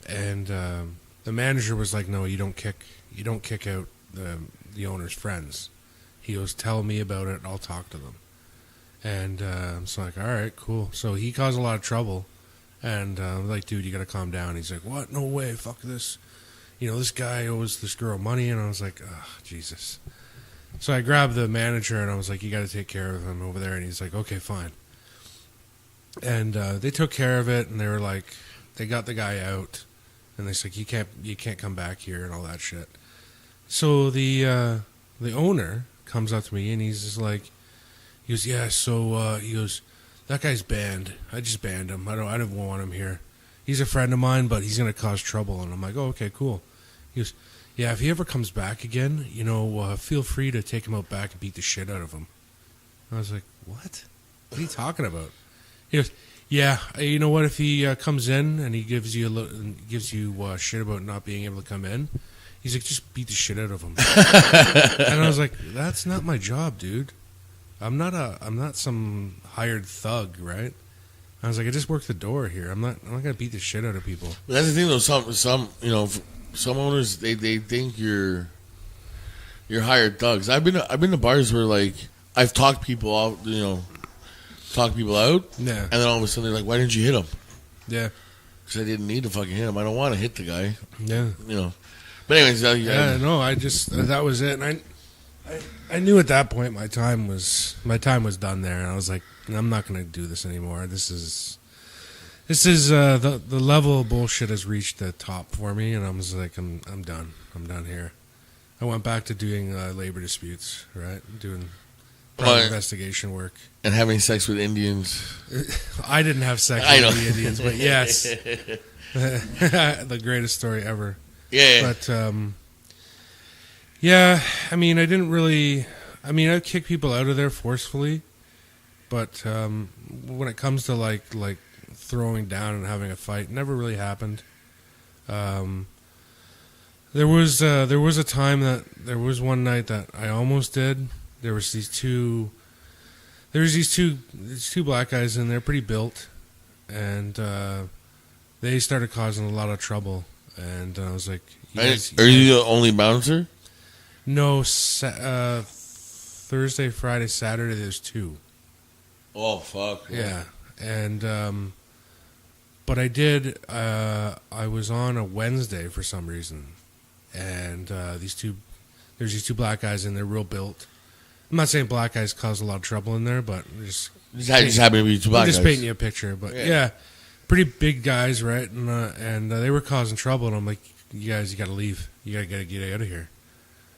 And the manager was like, "No, you don't kick out the owner's friends." He goes, "Tell me about it. I'll talk to them." And I'm so like, "All right, cool." So he caused a lot of trouble, and like, "Dude, you gotta calm down." He's like, "What? No way! Fuck this! This guy owes this girl money." And I was like, "Oh, Jesus." So I grabbed the manager and I was like, "You got to take care of him over there." And he's like, "Okay, fine." And they took care of it, and they were like, they got the guy out, and they're like, "You can't come back here," and all that shit. So the owner comes up to me and he's just like, he goes, "Yeah." So he goes, "That guy's banned. I just banned him. I don't want him here. He's a friend of mine, but he's gonna cause trouble." And I'm like, "Oh, okay, cool." He goes, "Yeah, if he ever comes back again, feel free to take him out back and beat the shit out of him." I was like, "What? What are you talking about?" He goes, "Yeah, you know what? If he comes in and he gives you shit about not being able to come in, he's like, just beat the shit out of him." And I was like, "That's not my job, dude. I'm not some hired thug, right?" I was like, "I just work the door here. I'm not gonna beat the shit out of people." But that's the thing, though. Some owners they think you're hired thugs. I've been to bars where like I've talked people out, talk people out. Yeah. And then all of a sudden they're like, "Why didn't you hit him?" Yeah. Because I didn't need to fucking hit him. I don't want to hit the guy. Yeah. But anyways, that was it. And I knew at that point my time was done there, and I was like, I'm not going to do this anymore. This is the level of bullshit has reached the top for me, and I was like, I'm done. I'm done here. I went back to doing labor disputes, right? Doing private investigation work. And having sex with Indians. I didn't have sex with the Indians, but yes. The greatest story ever. Yeah. But, yeah, I mean, I'd kick people out of there forcefully, but when it comes to, like throwing down and having a fight, it never really happened. There was a time that there was one night that I almost did. There was these two black guys in there, pretty built, and they started causing a lot of trouble. And I was like, "Are you the only bouncer?" No, Thursday, Friday, Saturday. There's two. Oh fuck! Yeah, and but I did. I was on a Wednesday for some reason, and there's these two black guys in there, real built. I'm not saying black guys cause a lot of trouble in there, but just happen to be two black guys. Just painting you a picture, but yeah, pretty big guys, right? And they were causing trouble, and I'm like, "You guys, you got to leave. You got to get out of here."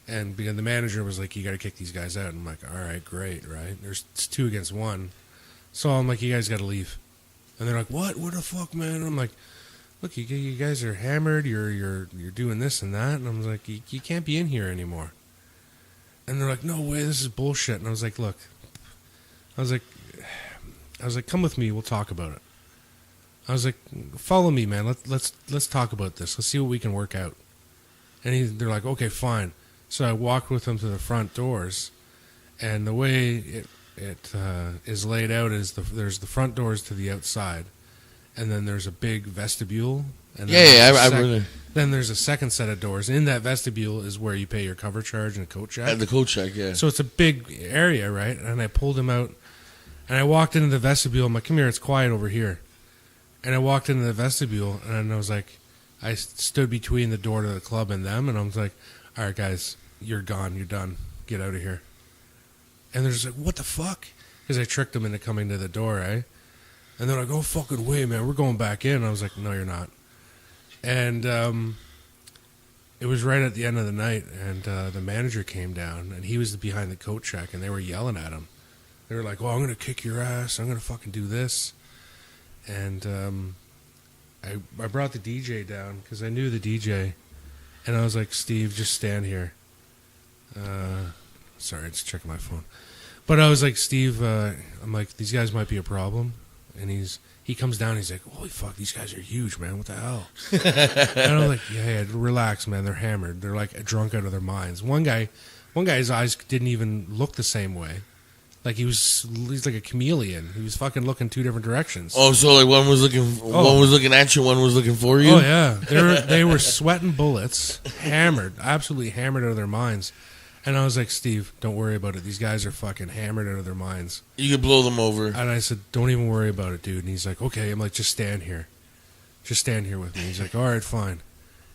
And because the manager was like, "You got to kick these guys out." And I'm like, "All right, great, right?" It's 2 against 1, so I'm like, "You guys got to leave." And they're like, "What? What the fuck, man?" And I'm like, "Look, you guys are hammered. You're doing this and that." And I'm like, "You can't be in here anymore." And they're like, "No way, this is bullshit." And I was like, "Look," I was like, "Come with me. We'll talk about it." I was like, "Follow me, man. Let's talk about this. Let's see what we can work out." And they're like, "Okay, fine." So I walked with them to the front doors, and the way it is laid out is there's the front doors to the outside, and then there's a big vestibule. And then there's a second set of doors. In that vestibule is where you pay your cover charge and coat check. And the coat check, yeah. So it's a big area, right? And I pulled him out, and I walked into the vestibule. I'm like, "Come here, it's quiet over here." And I walked into the vestibule, and I was like, I stood between the door to the club and them, and I was like, "All right, guys, you're gone. You're done. Get out of here." And they're just like, "What the fuck?" Because I tricked them into coming to the door, eh? And they're like, "Oh, fucking way, man. We're going back in." I was like, "No, you're not." And it was right at the end of the night, and the manager came down, and he was behind the coat check, and they were yelling at him. They were like, "Well, I'm going to kick your ass. I'm going to fucking do this." And I brought the DJ down because I knew the DJ, and I was like, "Steve, just stand here." Sorry, just checking my phone. But I was like, "Steve, I'm like, these guys might be a problem." And he comes down, he's like, "Holy fuck, these guys are huge, man. What the hell?" And I'm like, yeah, relax, man. They're hammered. They're like drunk out of their minds. One guy's eyes didn't even look the same way. Like he's like a chameleon. He was fucking looking two different directions. Oh, so like one was looking at you, one was looking for you? Oh yeah. They were sweating bullets, hammered, absolutely hammered out of their minds. And I was like, "Steve, don't worry about it. These guys are fucking hammered out of their minds. You could blow them over." And I said, "Don't even worry about it, dude." And he's like, "Okay." I'm like, "Just stand here. Just stand here with me." He's like, "All right, fine."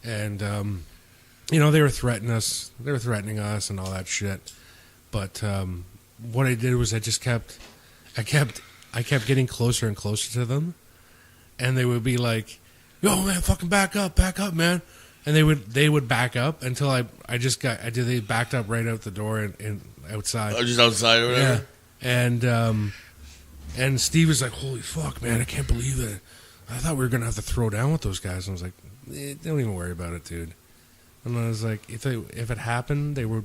And, they were threatening us. They were threatening us and all that shit. But what I did was I kept getting closer and closer to them. And they would be like, "Yo, man, fucking back up, man." And they would back up until they backed up right out the door and outside. Oh, just outside or whatever? Yeah. And Steve was like, "Holy fuck, man, I can't believe it. I thought we were going to have to throw down with those guys." And I was like, "Don't even worry about it, dude." And I was like, if it happened, they were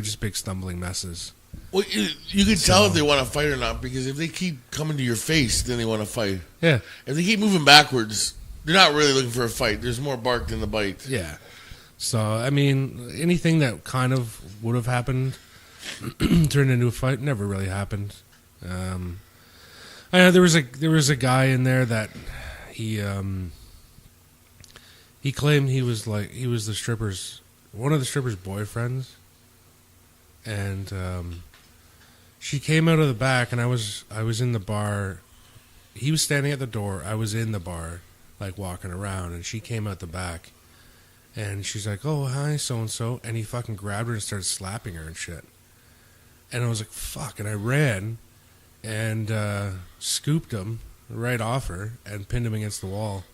just big stumbling messes. Well, you can tell if they want to fight or not, because if they keep coming to your face, then they want to fight. Yeah. If they keep moving backwards, they're not really looking for a fight. There's more bark than the bite. Yeah. So, I mean, anything that kind of would have happened turned into a fight never really happened. I know there was a guy in there that he claimed he was the stripper's, one of the stripper's boyfriends, and she came out of the back, and I was in the bar. He was standing at the door. I was in the bar, like walking around, and she came out the back, and she's like, "Oh, hi, so and so," and he fucking grabbed her and started slapping her and shit. And I was like, "Fuck!" And I ran and scooped him right off her and pinned him against the wall,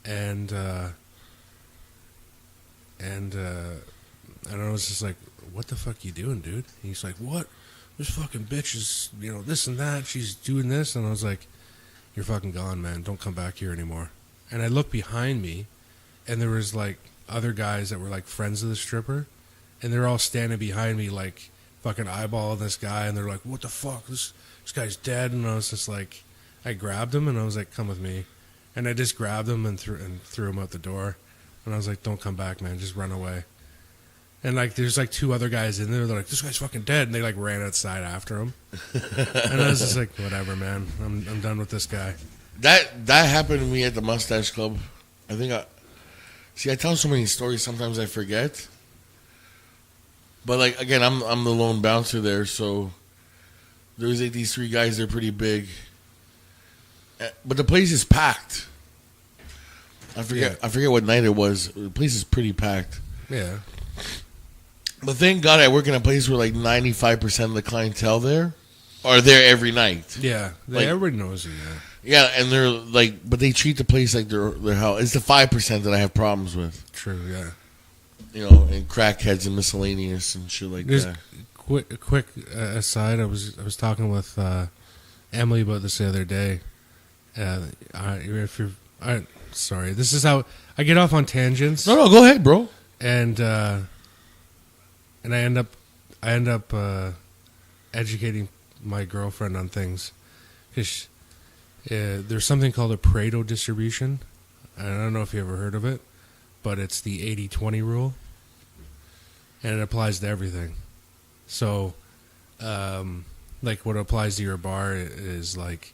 and I was just like, "What the fuck you doing, dude?" And he's like, "What? This fucking bitch is, this and that. She's doing this." And I was like, "You're fucking gone, man. Don't come back here anymore." And I looked behind me, and there was like other guys that were like friends of the stripper, and they're all standing behind me like fucking eyeballing this guy, and they're like, "What the fuck? This guy's dead." And I was just like, I grabbed him, and I was like, "Come with me." And I just grabbed him and threw him out the door. And I was like, "Don't come back, man. Just run away." And like, there's like two other guys in there. They're like, "This guy's fucking dead," and they like ran outside after him. And I was just like, "Whatever, man. I'm done with this guy." That happened to me at the Mustache Club. I tell so many stories. Sometimes I forget. But like, again, I'm the lone bouncer there, so there's like these three guys. They're pretty big, but the place is packed. I forget what night it was. The place is pretty packed. Yeah. But thank God I work in a place where like 95% of the clientele there are there every night. Yeah, like, everybody knows you. Yeah, and they're like, but they treat the place like they're hell. It's the 5% that I have problems with. True. Yeah. And crackheads and miscellaneous and shit like that. Quick aside, I was talking with Emily about this the other day. Sorry, this is how I get off on tangents. No, go ahead, bro. And I end up educating my girlfriend on things, because there's something called a Pareto distribution. I don't know if you ever heard of it, but it's the 80-20 rule, and it applies to everything. So, like what applies to your bar is like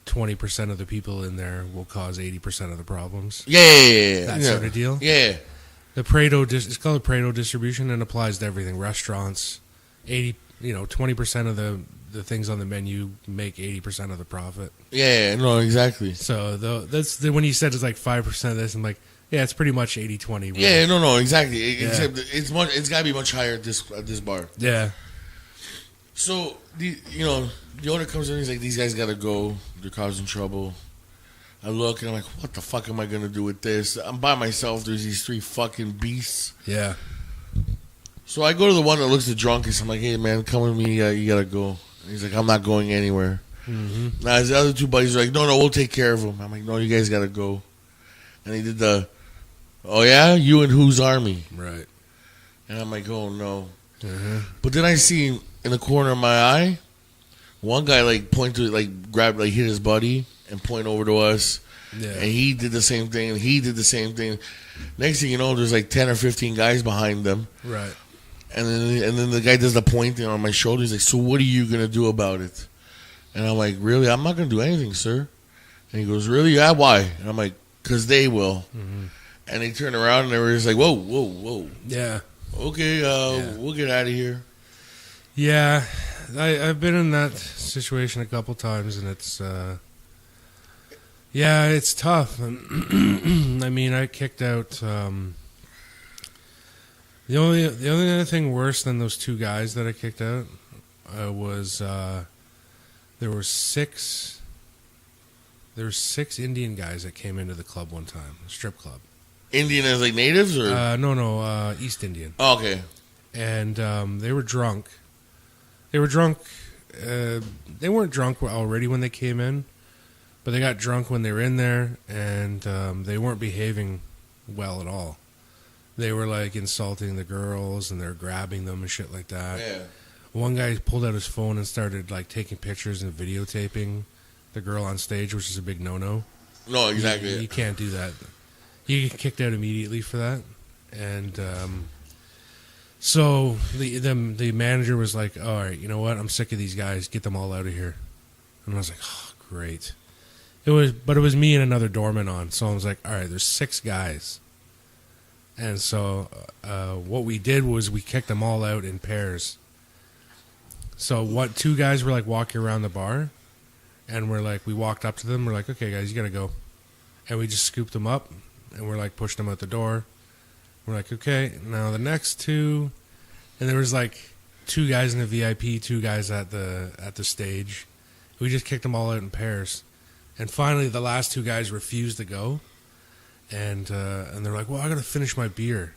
20% of the people in there will cause 80% of the problems. Yeah. That sort of deal. Yeah. The Pareto, it's called a Pareto distribution, and applies to everything. Restaurants, 20% of the things on the menu make 80% of the profit. Yeah, no, exactly. So when you said it's like 5% of this, I'm like, yeah, it's pretty much 80-20. Really. Yeah, no, exactly. Except it's got to be much higher at this bar. Yeah. So the owner comes in, he's like, "These guys got to go. They're causing trouble." I look and I'm like, what the fuck am I gonna do with this? I'm by myself. There's these 3 fucking beasts. Yeah. So I go to the one that looks the drunkest. I'm like, hey man, come with me. You gotta go. And he's like, I'm not going anywhere. Mm-hmm. Now his other 2 buddies are like, no, we'll take care of him. I'm like, no, you guys gotta go. And he did the, oh yeah, you and whose army? Right. And I'm like, oh no. Mm-hmm. But then I see in the corner of my eye, one guy like point to like grab like hit his buddy and point over to us. Yeah. And he did the same thing, and he did the same thing. Next thing you know, there's like 10 or 15 guys behind them. Right. And then the guy does the pointing on my shoulder. He's like, so what are you gonna do about it? And I'm like, really? I'm not gonna do anything, sir. And he goes, really? Yeah, why? And I'm like, because they will. Mm-hmm. And they turn around and they were just like, whoa. Yeah. Okay, we'll get out of here. Yeah, I've been in that situation a couple times, and it's it's tough. I mean, I kicked out. The only other thing worse than those 2 guys that I kicked out was there were 6 Indian guys that came into the club one time, a strip club. Indian as like natives or no, East Indian. Oh, okay. And they were drunk. They were drunk. They weren't drunk already when they came in, but they got drunk when they were in there, and they weren't behaving well at all. They were like insulting the girls, and they're grabbing them and shit like that. Yeah. One guy pulled out his phone and started like taking pictures and videotaping the girl on stage, which is a big no-no. No, exactly. You can't do that. You get kicked out immediately for that, and so the manager was like, "All right, you know what? I'm sick of these guys. Get them all out of here." And I was like, "Oh, great." It was me and another doorman on, so I was like, "All right, there's 6 guys," and so what we did was we kicked them all out in pairs. So 2 guys were like walking around the bar, and we walked up to them. We're like, "Okay, guys, you gotta go," and we just scooped them up. And we're like pushed them out the door. We're like, okay, now the next 2, and there was like 2 guys in the VIP, 2 guys at the stage. We just kicked them all out in pairs, and finally the last 2 guys refused to go, and they're like, well, I gotta finish my beer.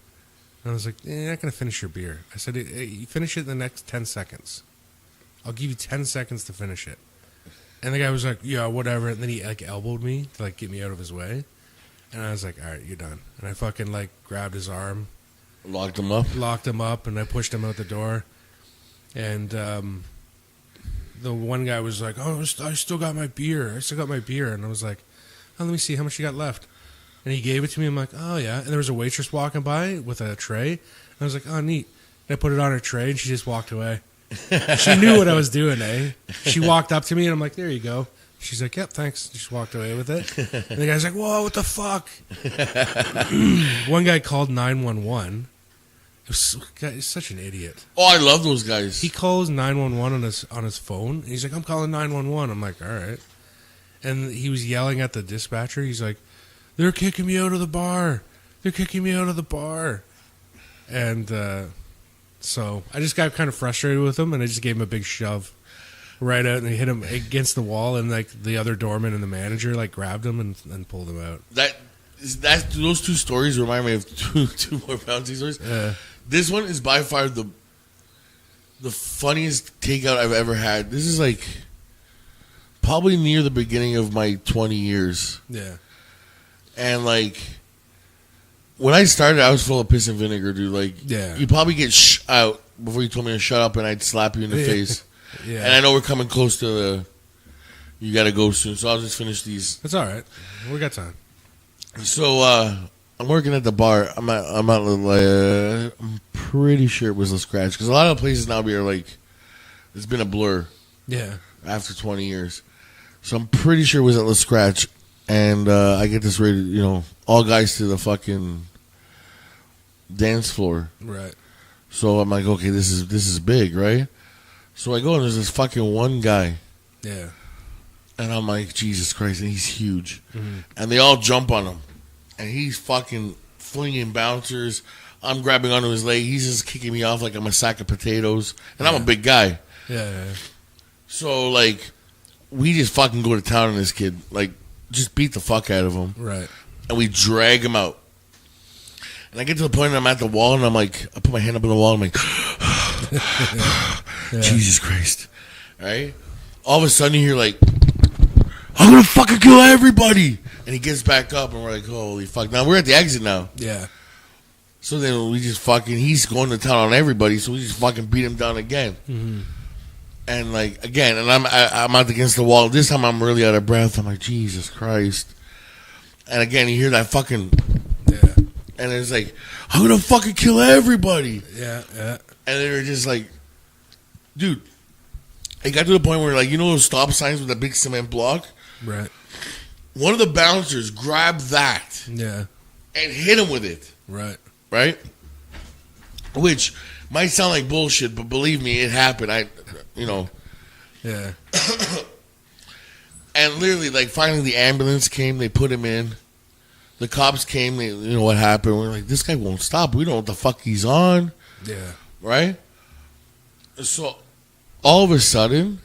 And I was like, you're not gonna finish your beer. I said, hey, you finish it in the next 10 seconds. I'll give you 10 seconds to finish it. And the guy was like, yeah, whatever. And then he like elbowed me to like get me out of his way. And I was like, all right, you're done. And I fucking, like, grabbed his arm. Locked him up, and I pushed him out the door. And the one guy was like, oh, I still got my beer. And I was like, oh, let me see how much you got left. And he gave it to me. I'm like, oh, yeah. And there was a waitress walking by with a tray. And I was like, oh, neat. And I put it on her tray, and she just walked away. She knew what I was doing, eh? She walked up to me, and I'm like, there you go. She's like, yep, thanks. Just walked away with it. And the guy's like, whoa, what the fuck? One guy called 911. He's such an idiot. Oh, I love those guys. He calls 911 on his phone. And he's like, I'm calling 911. I'm like, all right. And he was yelling at the dispatcher. He's like, they're kicking me out of the bar. And so I just got kind of frustrated with him, and I just gave him a big shove. Right out, and he hit him against the wall, and like the other doorman and the manager like grabbed him and pulled him out. Those 2 stories remind me of two more bouncy stories. This one is by far the funniest takeout I've ever had. This is like probably near the beginning of my 20 years. Yeah, and like when I started, I was full of piss and vinegar, dude. Like, yeah, you probably get out before you told me to shut up, and I'd slap you in the face. Yeah. And I know we're coming close to you got to go soon, so I'll just finish these. That's all right. We got time. So I'm working at the bar. I'm pretty sure it was La Scratch, because a lot of places now are like, it's been a blur. Yeah. After 20 years, so I'm pretty sure it was at La Scratch, and I get this rated, all guys to the fucking dance floor. Right. So I'm like, okay, this is big, right? So I go, and there's this fucking one guy. Yeah. And I'm like, Jesus Christ, and he's huge. Mm-hmm. And they all jump on him. And he's fucking flinging bouncers. I'm grabbing onto his leg. He's just kicking me off like I'm a sack of potatoes. And I'm a big guy. Yeah. So, like, we just fucking go to town on this kid. Like, just beat the fuck out of him. Right. And we drag him out. And I get to the point where I'm at the wall, and I'm like, I put my hand up on the wall, and I'm like, Yeah. Jesus Christ. Right? All of a sudden, you hear like, I'm going to fucking kill everybody. And he gets back up, and we're like, holy fuck. Now, we're at the exit now. Yeah. So then we just fucking, he's going to town on everybody, so we just fucking beat him down again. Mm-hmm. And like, again, and I'm out against the wall. This time I'm really out of breath. I'm like, Jesus Christ. And again, you hear that fucking, Yeah. and it's like, I'm going to fucking kill everybody. Yeah. Yeah. And they were just like, dude, it got to the point where, like, you know those stop signs with that big cement block? Right. One of the bouncers grabbed that Yeah. and hit him with it. Right. Right? Which might sound like bullshit, but believe me, it happened. Yeah. And literally, like, finally the ambulance came. They put him in. The cops came. They, you know what happened? We're like, this guy won't stop. We don't know what the fuck he's on. Yeah. Right? So, all of a sudden,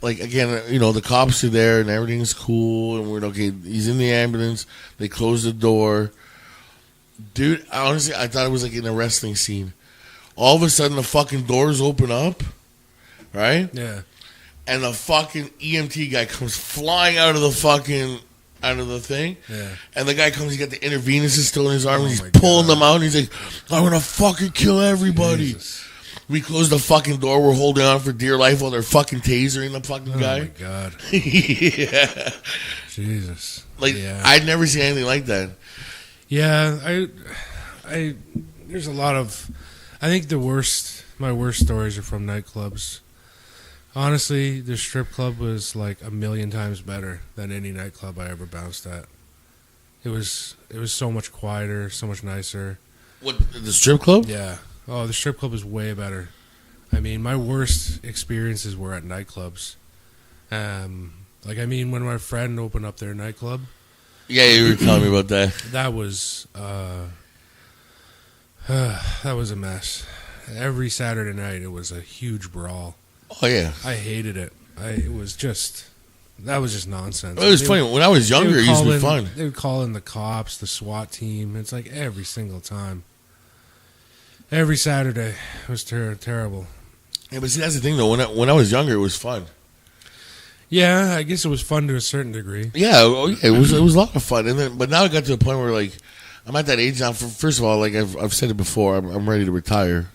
like, again, you know, the cops are there and everything's cool. And we're okay. He's in the ambulance. They close the door. Dude, honestly, I thought it was like in a wrestling scene. All of a sudden, the fucking doors open up. Right? Yeah. And the fucking EMT guy comes flying out of the thing. Yeah. And the guy comes, he got the intravenous still in his arm, and he's my pulling God. them out, and he's like, I'm gonna fucking kill everybody. Jesus. We close the fucking door, we're holding on for dear life while they're fucking tasering the fucking Oh guy. my God. Yeah. Jesus. Like, Yeah. I'd never seen anything like that. Yeah, I there's a lot of, I think my worst stories are from nightclubs. Honestly, the strip club was like a million times better than any nightclub I ever bounced at. It was so much quieter, so much nicer. What, the strip club? Yeah. Oh, the strip club was way better. I mean, my worst experiences were at nightclubs. When my friend opened up their nightclub, Yeah, you were telling me about that. that was a mess. Every Saturday night, it was a huge brawl. Oh, yeah. I hated it. That was just nonsense. It was funny. When I was younger, it used to be fun. They would call in the cops, the SWAT team. It's like every single time. Every Saturday. It was terrible. Yeah, but see, that's the thing, though. When I was younger, it was fun. Yeah, I guess it was fun to a certain degree. Yeah, it was a lot of fun. And then, but now it got to the point where, like, I'm at that age now. First of all, like I've said it before, I'm ready to retire.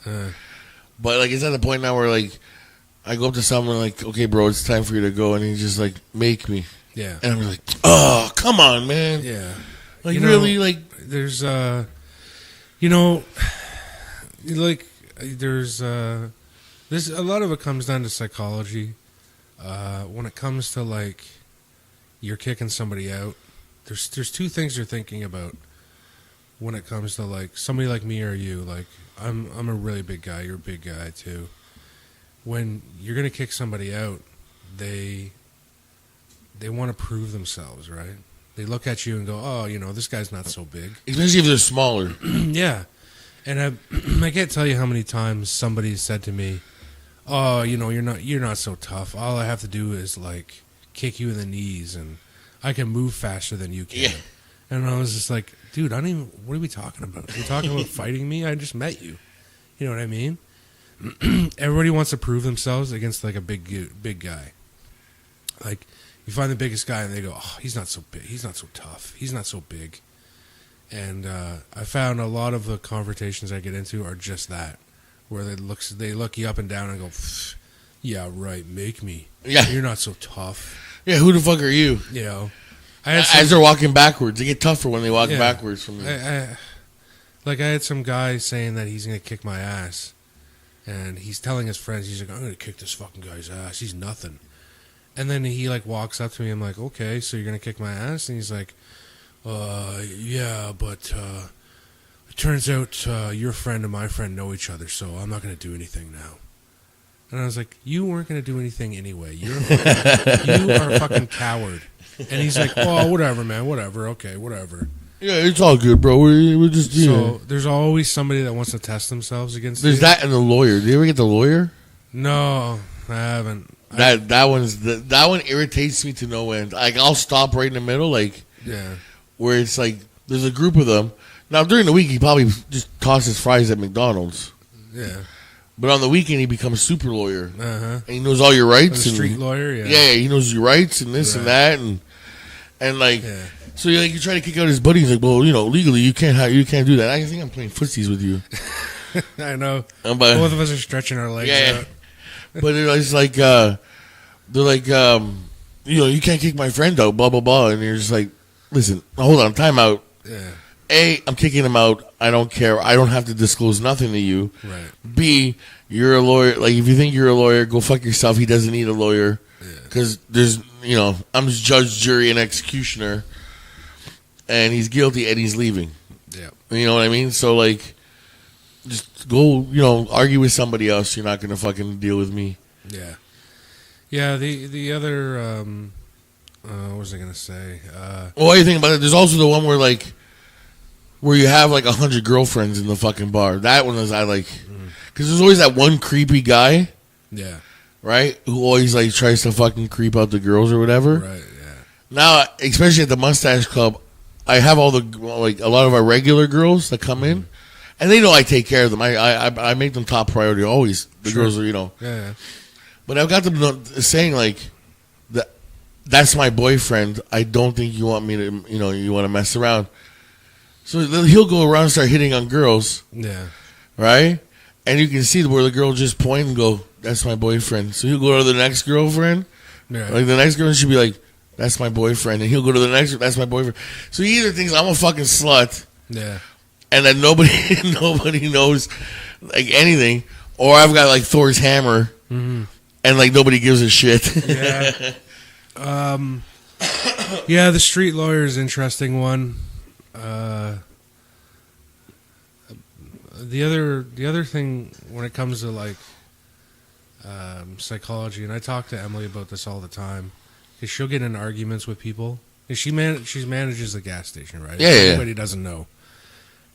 But like, it's at the point now where, like, I go up to someone like, okay, bro, it's time for you to go, and he's just like, make me. Yeah. And I'm like, oh, come on, man. Yeah. Like, really, like, there's this, a lot of it comes down to psychology. When it comes to, like, you're kicking somebody out, there's two things you're thinking about when it comes to, like, somebody like me or you. Like, I'm a really big guy. You're a big guy too. When you're gonna kick somebody out, they want to prove themselves, right? They look at you and go, "Oh, this guy's not so big." especially if they're smaller. Yeah, and I can't tell you how many times somebody said to me, "Oh, you're not so tough. All I have to do is like kick you in the knees, and I can move faster than you can." Yeah. And I was just like, "Dude, I don't even. What are we talking about? Are you talking about fighting me? I just met you. You know what I mean?" Everybody wants to prove themselves against like a big guy. Like, you find the biggest guy and they go, "Oh, he's not so big. He's not so tough. He's not so big." And I found a lot of the confrontations I get into are just that, where they look you up and down and go, "Yeah, right. Make me. Yeah. You're not so tough." Yeah, who the fuck are you? As they're walking backwards, they get tougher when they walk backwards from you. I had some guy saying that he's gonna kick my ass. And he's telling his friends, he's like, "I'm going to kick this fucking guy's ass. He's nothing." And then he, like, walks up to me. I'm like, "Okay, so you're going to kick my ass?" And he's like, "Yeah, but it turns out your friend and my friend know each other, so I'm not going to do anything now." And I was like, "You weren't going to do anything anyway. You are a fucking coward." And he's like, "Oh, whatever, man. Whatever. Okay, whatever." Yeah, it's all good, bro. We're just, So there's always somebody that wants to test themselves against There's you. that and the lawyer. Did you ever get the lawyer? No, I haven't. That one irritates me to no end. Like I'll stop right in the middle, like where it's like there's a group of them. Now during the week he probably just tosses fries at McDonald's. Yeah. But on the weekend he becomes super lawyer. And he knows all your rights. Street lawyer, yeah, he knows your rights and this and that and like so you try to kick out his buddy. He's like, well, legally you can't do that. I think I'm playing footsies with you. I know. Both of us are stretching our legs out. But it's like they're like you can't kick my friend out, blah blah blah, and you're just like, listen, hold on, time out. Yeah. A, I'm kicking him out. I don't care. I don't have to disclose nothing to you. Right. B, you're a lawyer. Like if you think you're a lawyer, go fuck yourself. He doesn't need a lawyer because there's I'm just judge, jury, and executioner, and he's guilty and he's leaving. Yeah. You know what I mean? So like, just go argue with somebody else. You're not gonna fucking deal with me. Yeah. Yeah. The other what was I gonna say? What do you think about it? There's also the one where you have like 100 girlfriends in the fucking bar. That one is I like because there's always that one creepy guy. Yeah. Right? Who always like tries to fucking creep out the girls or whatever. Right. Yeah. Now, especially at the Mustache Club, I have all the a lot of our regular girls that come in, and they know I take care of them. I make them top priority always. The girls are Yeah. But I've got them saying like that's my boyfriend. I don't think you want me to you want to mess around. So he'll go around and start hitting on girls. Yeah. Right? And you can see where the girl just point and go, that's my boyfriend. So he'll go to the next girlfriend. Yeah. Like the next girl should be like, that's my boyfriend. And he'll go to the next, that's my boyfriend. So he either thinks I'm a fucking slut. Yeah. And that nobody knows like anything. Or I've got like Thor's hammer. Mm-hmm. And like nobody gives a shit. Yeah. Yeah, the street lawyer is an interesting one. The other thing when it comes to like psychology, and I talk to Emily about this all the time, is she'll get in arguments with people. She manages the gas station, right? Yeah, everybody doesn't know,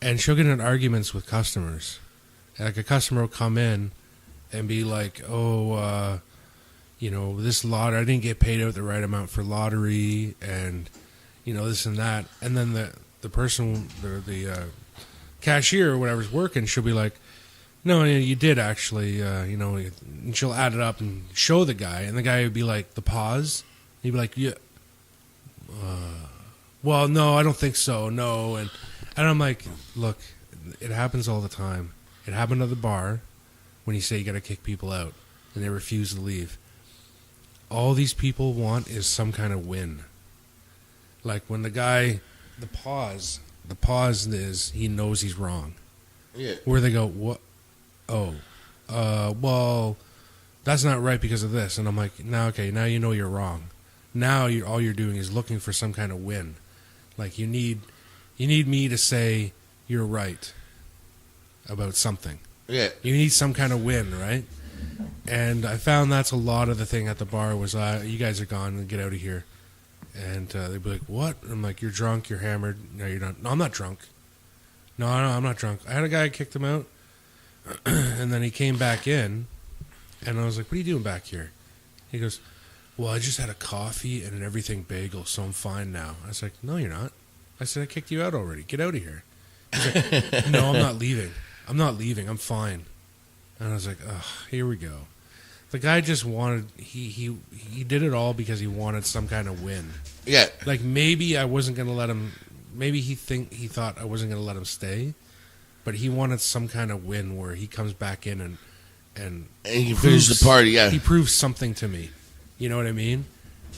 and she'll get in arguments with customers. Like a customer will come in and be like, "Oh, this lottery, I didn't get paid out the right amount for lottery, and this and that," and then the person, the cashier or whatever's working, she'll be like, "No, you did actually," and she'll add it up and show the guy, and the guy would be like, the pause, he'd be like, "Yeah, well, no, I don't think so, no," and I'm like, look, it happens all the time. It happened at the bar when you say you got to kick people out, and they refuse to leave. All these people want is some kind of win. Like when the guy, the pause is he knows he's wrong. Yeah. Where they go, what? Oh, well, that's not right because of this. And I'm like, now you know you're wrong. Now all you're doing is looking for some kind of win. Like you need me to say you're right about something. Yeah. You need some kind of win, right? And I found that's a lot of the thing at the bar was, you guys are gone, get out of here. And they'd be like, what? I'm like, you're drunk, you're hammered. No, you're not. No, I'm not drunk. No, I'm not drunk. I had a guy who kicked him out, and then he came back in, and I was like, what are you doing back here? He goes, well, I just had a coffee and an everything bagel, so I'm fine now. I was like, no, you're not. I said, I kicked you out already. Get out of here. He's like, no, I'm not leaving. I'm fine. And I was like, oh, here we go. The guy just wanted, he did it all because he wanted some kind of win. Yeah. Like maybe I wasn't going to let him, maybe he thought I wasn't going to let him stay, but he wanted some kind of win where he comes back in and he finished the party, yeah. He proves something to me. You know what I mean?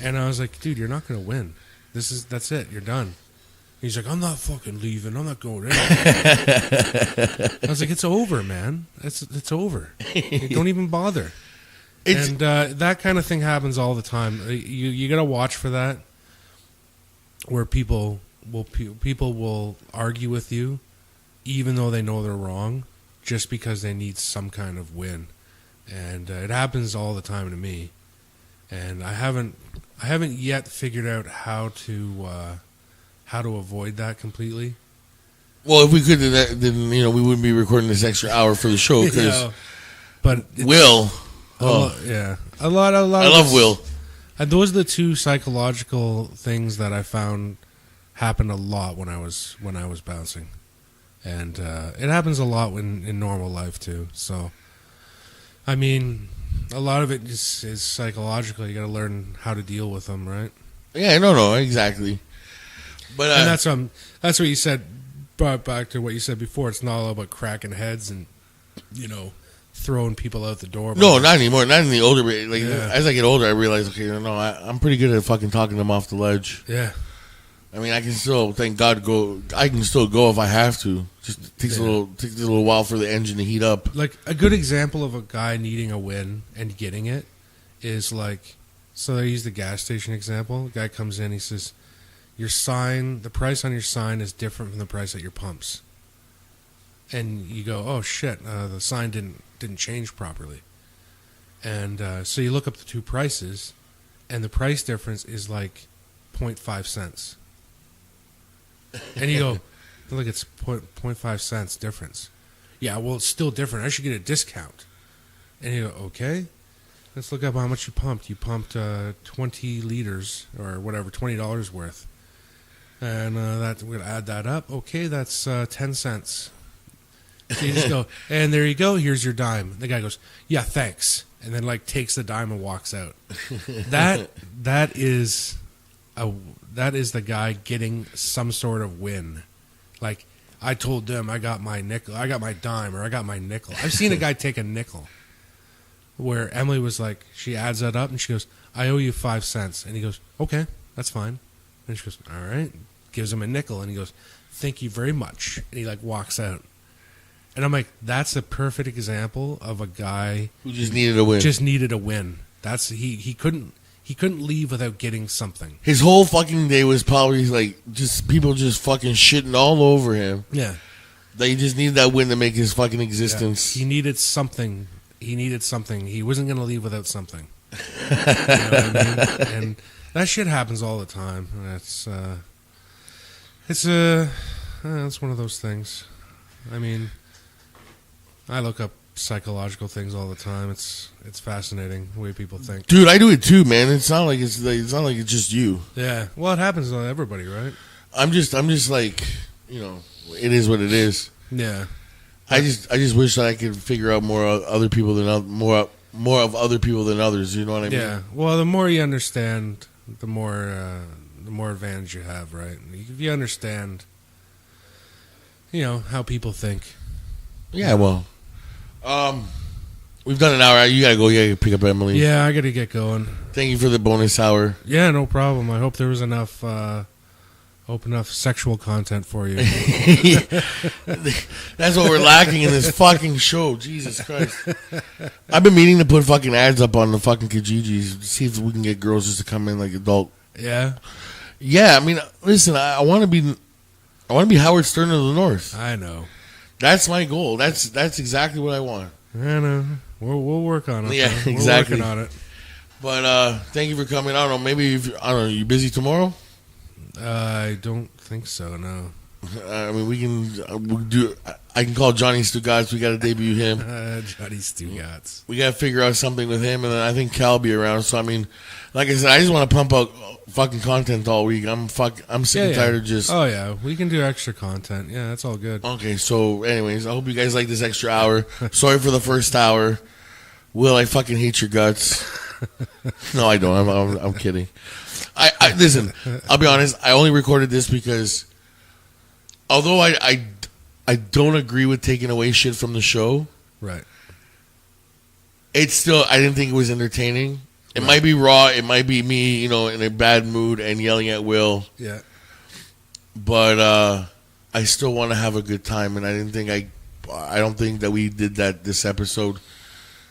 And I was like, dude, you're not going to win. That's it. You're done. He's like, I'm not fucking leaving. I'm not going in. I was like, it's over, man. It's over. Don't even bother. And that kind of thing happens all the time. You got to watch for that, where people will argue with you, even though they know they're wrong, just because they need some kind of win. And it happens all the time to me. And I haven't yet figured out how to avoid that completely. Well, if we could do that, then we wouldn't be recording this extra hour for the show because but Will Yeah, a lot. I love Will. And those are the two psychological things that I found happened a lot when I was bouncing, and it happens a lot in normal life too. So, I mean, a lot of it is psychological. You got to learn how to deal with them, right? Yeah, no, exactly. But and that's what you said. Brought back to what you said before. It's not all about cracking heads and throwing people out the door. No, not anymore. Not in the older. As I get older, I realize, okay, I'm pretty good at fucking talking them off the ledge. Yeah. I mean, I can still, thank God, go. I can still go if I have to. Just takes a little while for the engine to heat up. Like a good example of a guy needing a win and getting it is so I use the gas station example. The guy comes in, he says, the price on your sign is different from the price at your pumps. And you go, oh shit, the sign didn't change properly. And so you look up the two prices, and the price difference is like 0.5 cents. And you go, look, it's 0.5 cents difference. Yeah, well, it's still different. I should get a discount. And you go, okay, let's look up how much you pumped. You pumped 20 liters or whatever, $20 worth. And we're going to add that up. Okay, that's 10 cents. So you just go, and there you go, here's your dime. The guy goes, yeah, thanks. And then takes the dime and walks out. That is the guy getting some sort of win. Like, I told them I got my nickel, I got my dime, or I got my nickel. I've seen a guy take a nickel where Emily was like, she adds that up and she goes, I owe you 5 cents. And he goes, okay, that's fine. And she goes, all right. Gives him a nickel and he goes, thank you very much. And he walks out. And I'm like, that's a perfect example of a guy who just needed a win. Just needed a win. That's he couldn't leave without getting something. His whole fucking day was probably just people just fucking shitting all over him. Yeah. That he just needed that win to make his fucking existence. Yeah. He needed something. He wasn't going to leave without something. You know what I mean? And that shit happens all the time. It's one of those things. I mean, I look up psychological things all the time. It's fascinating the way people think. Dude, I do it too, man. It's not like it's just you. Yeah. Well, it happens to everybody, right? I'm just like, it is what it is. Yeah. I just wish that I could figure out more of other people than others. You know what I mean? Yeah. Well, the more you understand, the more advantage you have, right? If you understand, how people think. Yeah. Well, we've done an hour. You gotta go. You gotta pick up Emily. Yeah, I gotta get going. Thank you for the bonus hour. Yeah, no problem. I hope there was enough sexual content for you. That's what we're lacking in this fucking show. Jesus Christ. I've been meaning to put fucking ads up on the fucking Kijijis to see if we can get girls just to come in like adult. Yeah. Yeah, I mean, listen, I want to be Howard Stern of the North. I know. That's my goal. That's exactly what I want. I know. We'll work on it. Yeah, exactly. We're working on it. But thank you for coming. I don't know. Maybe you busy tomorrow? I don't think so. No. I mean, we can do. I can call Johnny Stugotz. We got to debut him. Johnny Stugotz. We got to figure out something with him, and then I think Cal will be around. So I mean, like I said, I just want to pump out fucking content all week. I'm sick and tired of just. Oh yeah, we can do extra content. Yeah, that's all good. Okay, so anyways, I hope you guys like this extra hour. Sorry for the first hour. Will, I fucking hate your guts. No, I don't. I'm kidding. I listen. I'll be honest. I only recorded this because, although I don't agree with taking away shit from the show, right? It's still. I didn't think it was entertaining. It might be raw. It might be me, in a bad mood and yelling at Will. Yeah. But I still want to have a good time, and I don't think that we did that this episode.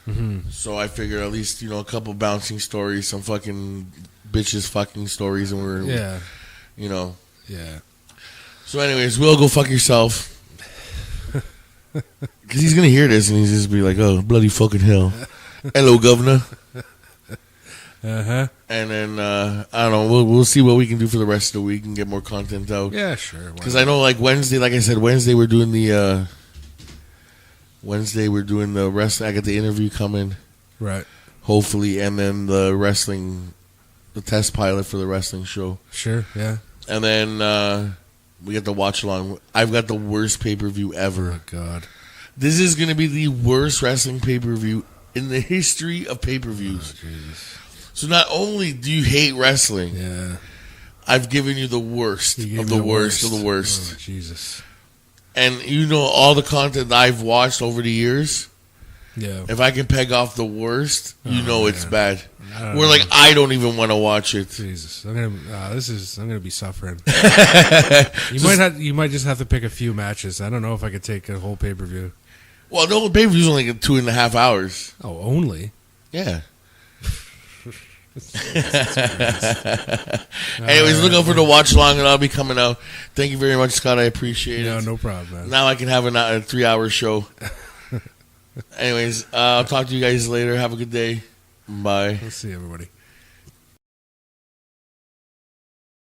Mm-hmm. So I figured at least a couple bouncing stories, some fucking bitches fucking stories, and we're Yeah. So anyways, Will, go fuck yourself. Because he's gonna hear this and he's just be like, "Oh, bloody fucking hell." Hello, governor. Uh-huh. And then I don't know. We'll see what we can do for the rest of the week and get more content out. Yeah, sure. Because I know, Wednesday, like I said, Wednesday we're doing the rest. I got the interview coming. Right. hopefully, and then the test pilot for the wrestling show. Sure, yeah. And then we get the watch along. I've got the worst pay-per-view ever. Oh, God. This is going to be the worst wrestling pay-per-view in the history of pay-per-views. Oh, so not only do you hate wrestling, yeah, I've given you the worst of the worst of the worst. Oh, Jesus. And you know all the content I've watched over the years. Yeah. If I can peg off the worst, you know it's bad. Where like I don't even want to watch it. Jesus, I'm gonna be suffering. You might just have to pick a few matches. I don't know if I could take a whole pay-per-view. Well, the whole pay-per-view is only like 2.5 hours. Oh, only? Yeah. Anyways, look out for the watch along, and I'll be coming out. Thank you very much, Scott. I appreciate it. No problem, man. Now I can have a 3-hour show. Anyways, I'll talk to you guys later. Have a good day. Bye. We'll see everybody.